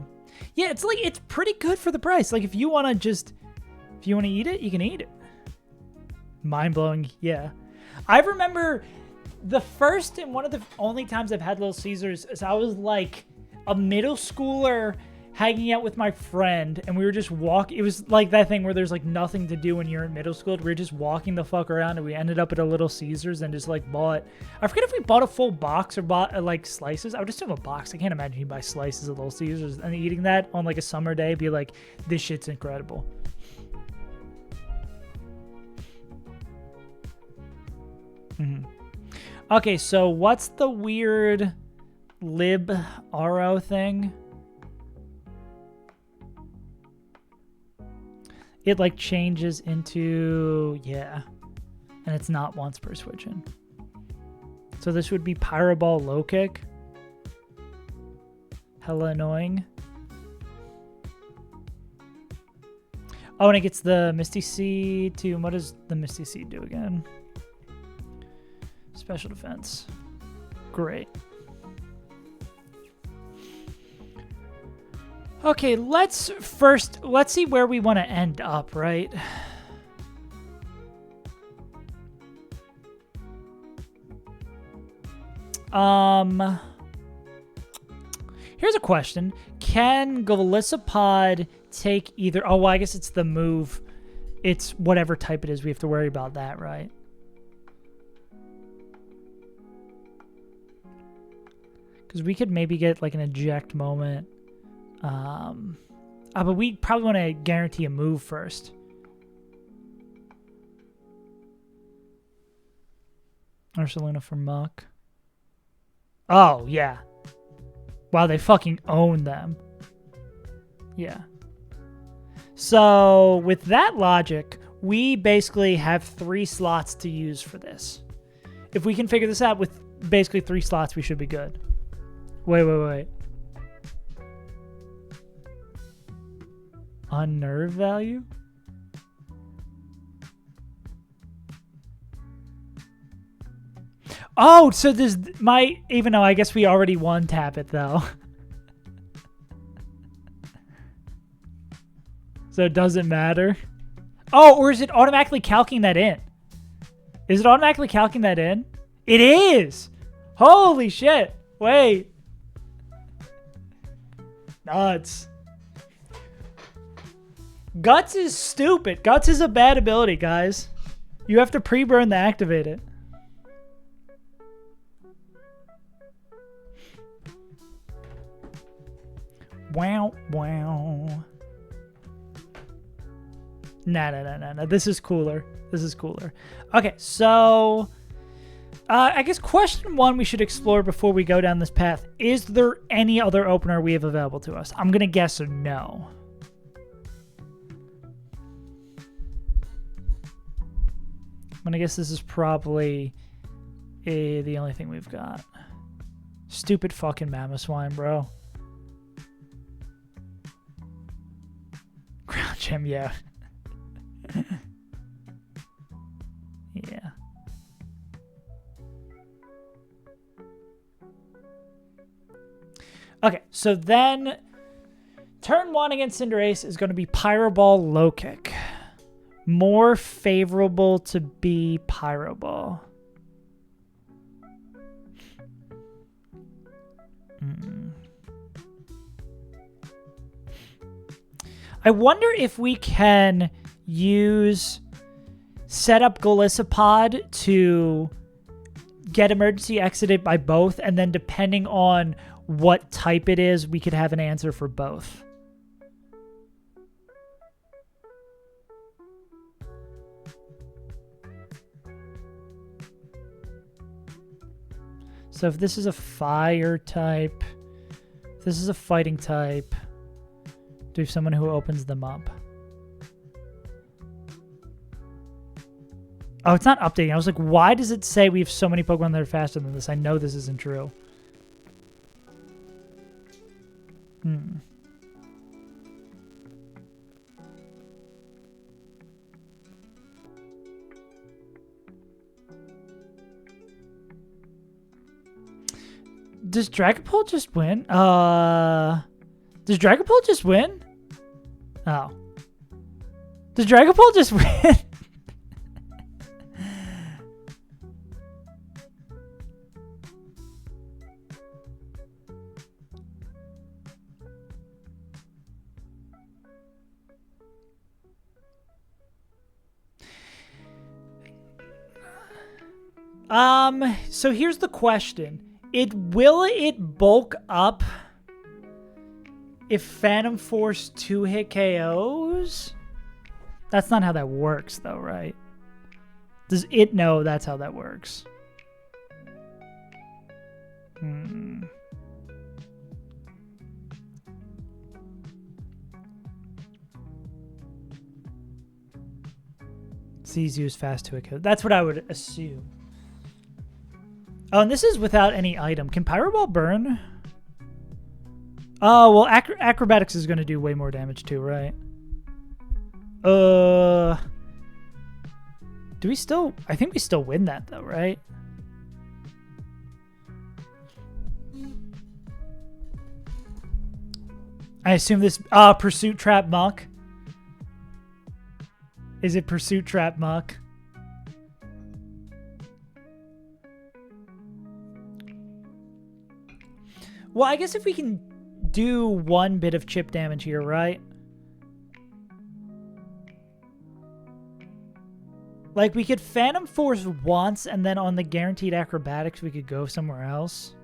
Yeah, it's like, it's pretty good for the price. Like, if you want to eat it, you can eat it. Mind-blowing, yeah. I remember the first and one of the only times I've had Little Caesars is I was like a middle schooler hanging out with my friend, and we were just walking. It was like that thing where there's like nothing to do when you're in middle school. We were just walking the fuck around, and we ended up at a Little Caesars and just like bought, I forget if we bought a full box or bought like slices. I would assume a box. I can't imagine you buy slices of Little Caesars and eating that on like a summer day, be like, this shit's incredible. Okay, so what's the weird lib RO thing? It like changes into, yeah, and it's not once per switch in. So this would be Pyroball low kick. Hella annoying. Oh, and it gets the Misty Seed too. What does the Misty Seed do again? Special defense. Great. Okay, let's see where we want to end up, right? Here's a question. Can Golisopod take either... Oh, well, I guess it's the move. It's whatever type it is. We have to worry about that, right? Because we could maybe get like an eject moment. But we probably want to guarantee a move first. Ursaluna for Muck. Oh, yeah. Wow, they fucking own them. Yeah. So, with that logic, we basically have 3 slots to use for this. If we can figure this out with basically 3 slots, we should be good. Wait. On nerve value? Oh, so this might, even though I guess we already one tap it though. So it doesn't matter. Oh, or is it automatically calcing that in? Is it automatically calcing that in? It is! Holy shit! Wait. Nuts. Guts is stupid. Guts is a bad ability, guys. You have to pre-burn to activate it. Wow. Nah. This is cooler. Okay, so... I guess question 1 we should explore before we go down this path. Is there any other opener we have available to us? I'm going to guess no. I'm going to guess this is probably the only thing we've got. Stupid fucking Mamoswine, bro. Crouch him, yeah. Yeah. Okay, so then turn 1 against Cinderace is going to be Pyro Ball, Low Kick. More favorable to be Pyro Ball. I wonder if we can use set up Golisopod to get emergency exited by both, and then depending on what type it is, we could have an answer for both. So if this is a fire type, if this is a fighting type, do we have someone who opens them up? Oh, it's not updating. I was like, why does it say we have so many Pokemon that are faster than this? I know this isn't true. Does Dragapult just win? Does Dragapult just win? Oh. Does Dragapult just win? So here's the question. Will it bulk up if Phantom Force 2-hit KOs? That's not how that works, though, right? Does it know that's how that works? C's use fast 2-hit KOs. That's what I would assume. Oh, and this is without any item. Can Pyro Ball burn? Oh, well, Acrobatics is going to do way more damage too, right? Do we still... I think we still win that, though, right? I assume this... Pursuit Trap Muck. Is it Pursuit Trap Muck? Well, I guess if we can do one bit of chip damage here, right? Like, we could Phantom Force once, and then on the guaranteed acrobatics, we could go somewhere else.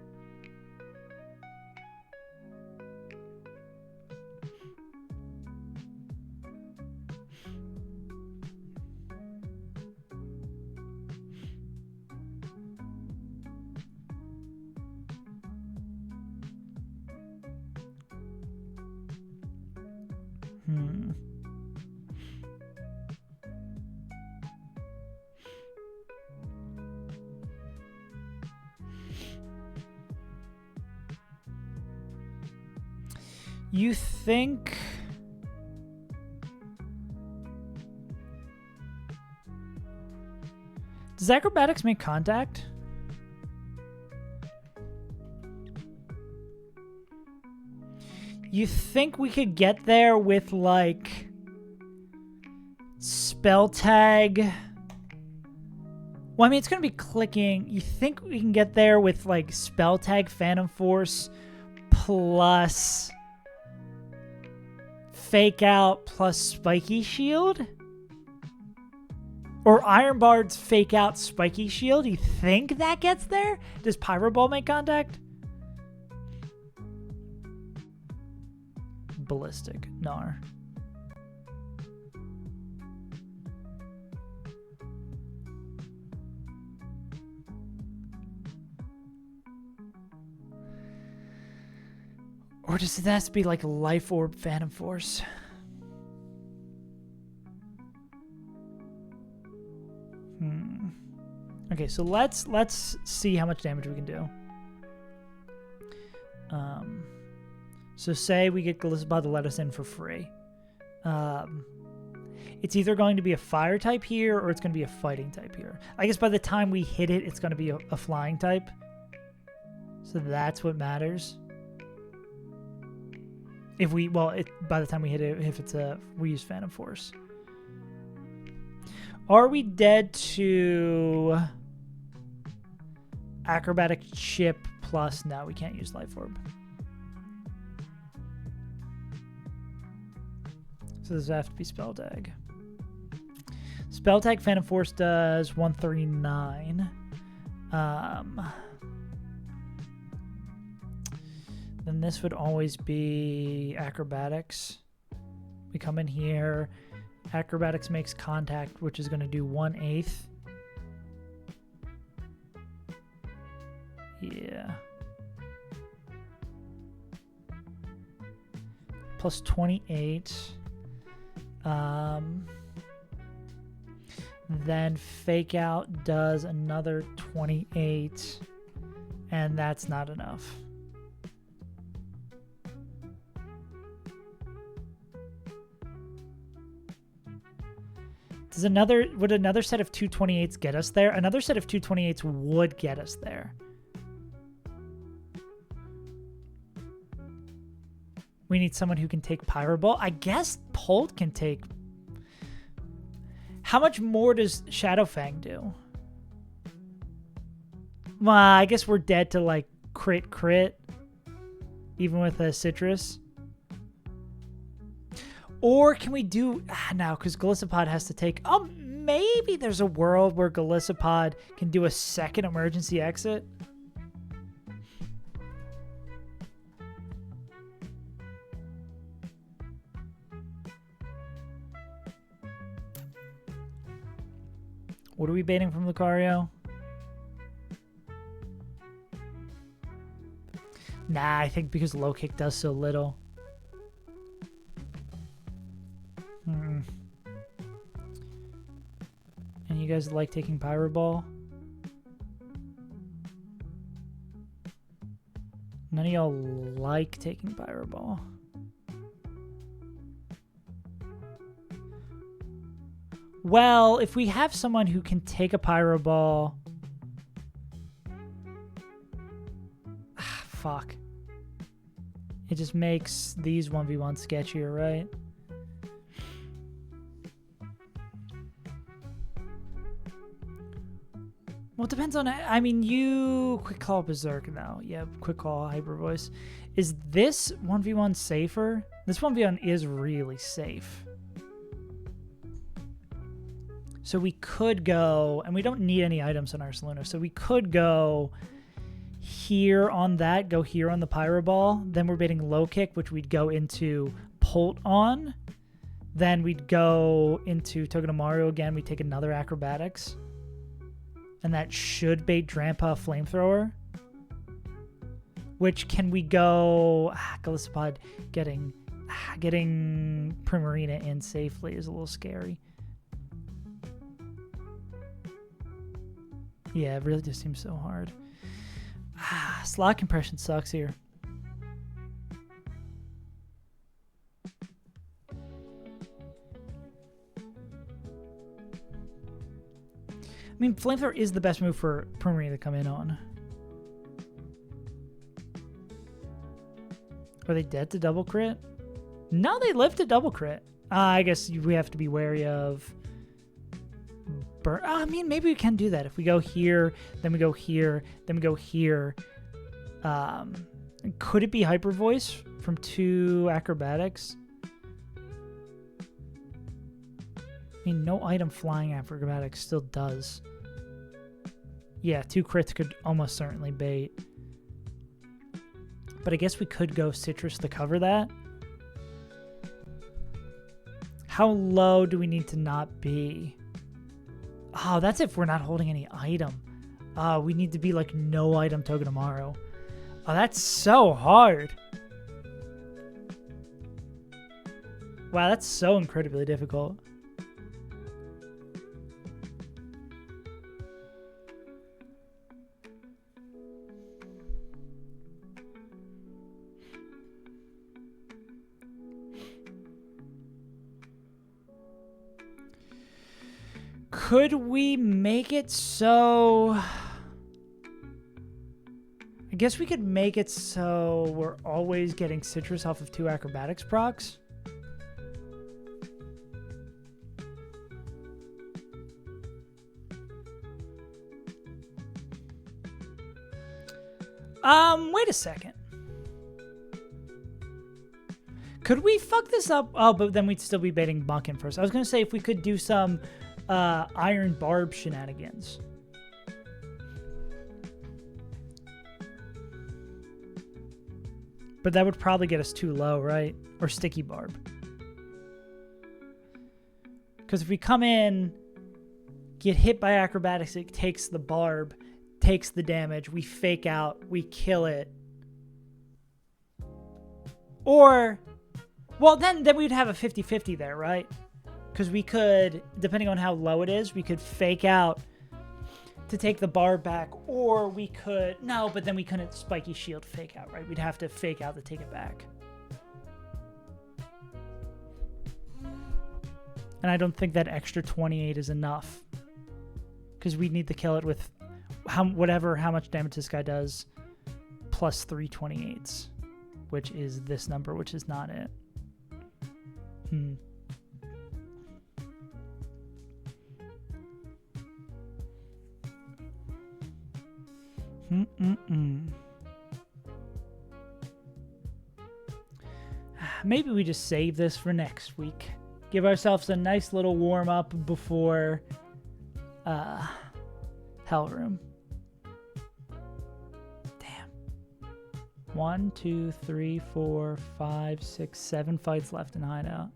You think... Does acrobatics make contact? You think we could get there with, like, spell tag? Well, I mean, it's going to be clicking. You think we can get there with, like, spell tag Phantom Force plus Fake Out plus Spiky Shield? Or Iron Bard's Fake Out Spiky Shield? You think that gets there? Does Pyro Ball make contact? Ballistic. Gnar. Or does it have to be like Life Orb Phantom Force? Okay, so let's see how much damage we can do. So say we get Golisopod to let us in for free. It's either going to be a fire type here or it's going to be a fighting type here. I guess by the time we hit it, it's going to be a flying type. So that's what matters. If we, well, by the time we hit it, if it's we use Phantom Force. Are we dead to Acrobatic Chip plus? No, we can't use Life Orb. So this have to be Spell Tag. Spell Tag Phantom Force does 139. Then this would always be Acrobatics. We come in here. Acrobatics makes contact, which is going to do 1/8. Yeah. Plus 28. Then Fake Out does another 28. And that's not enough. Would another set of 228s get us there? Another set of 228s would get us there. We need someone who can take Pyro Ball. I guess Polt can take. How much more does Shadowfang do? Well, I guess we're dead to like crit, even with a Citrus. Or can we do... no, because Golisopod has to take... Oh, maybe there's a world where Golisopod can do a second emergency exit. What are we baiting from Lucario? Nah, I think because low kick does so little. And you guys like taking Pyro Ball? None of y'all like taking Pyro Ball. Well, if we have someone who can take a Pyro Ball... fuck. It just makes these 1v1 sketchier, right? Well, it depends on... I mean, you... Quick Call Berserk now. Yeah, Quick Call Hyper Voice. Is this 1v1 safer? This 1v1 is really safe. So we could go... And we don't need any items on our Saluna. So we could go here on that. Go here on the Pyro Ball. Then we're baiting Low Kick, which we'd go into Polt on. Then we'd go into Togedemaru again. We'd take another Acrobatics. And that should bait Drampa Flamethrower. Which can we go... Golisopod getting Primarina in safely is a little scary. Yeah, it really just seems so hard. Slot compression sucks here. I mean, Flamethrower is the best move for Primarina to come in on. Are they dead to double crit? No, they live to double crit. I guess we have to be wary of... I mean, maybe we can do that. If we go here, then we go here, then we go here. Could it be Hyper Voice from 2 Acrobatics? I mean, no item flying Acrobatics still does. Yeah, 2 crits could almost certainly bait. But I guess we could go Citrus to cover that. How low do we need to not be? Oh, that's if we're not holding any item. We need to be like no item Togedemaru. Oh, that's so hard. Wow, that's so incredibly difficult. Could we make it so... I guess we could make it so we're always getting citrus off of 2 acrobatics procs. Wait a second. Could we fuck this up? Oh, but then we'd still be baiting Bunkin first. I was going to say if we could do some Iron Barb shenanigans. But that would probably get us too low, right? Or Sticky Barb. Because if we come in, get hit by acrobatics, it takes the barb, takes the damage, we fake out, we kill it. Or, well, then we'd have a 50-50 there, right? Because we could, depending on how low it is, we could fake out to take the barb back, or we could, no, but then we couldn't spiky shield fake out, right? We'd have to fake out to take it back. And I don't think that extra 28 is enough. Because we need to kill it with how much damage this guy does, plus 3 28s, which is this number, which is not it. Maybe we just save this for next week. Give ourselves a nice little warm up before Hell Room. Damn. 1, 2, 3, 4, 5, 6, 7 fights left in Hideout.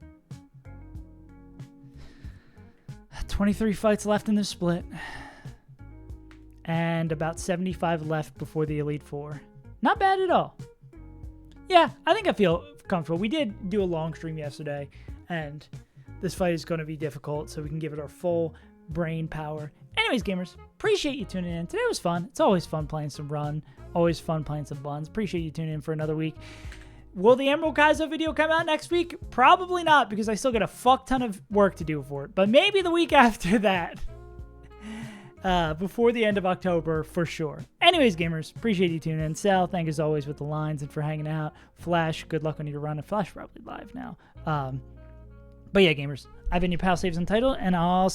23 fights left in the split. And about 75 left before the Elite Four. Not bad at all. Yeah, I think I feel comfortable. We did do a long stream yesterday, and this fight is going to be difficult, so we can give it our full brain power. Anyways, gamers, appreciate you tuning in. Today was fun. It's always fun playing some Run. Always fun playing some Buns. Appreciate you tuning in for another week. Will the Emerald Kaizo video come out next week? Probably not, because I still got a fuck ton of work to do for it. But maybe the week after that. Before the end of October, for sure. Anyways, gamers, appreciate you tuning in. Sal, thank you as always with the lines and for hanging out. Flash, good luck on your run. And Flash probably live now. But yeah, gamers, I've been your pal Saves Untitled, and I'll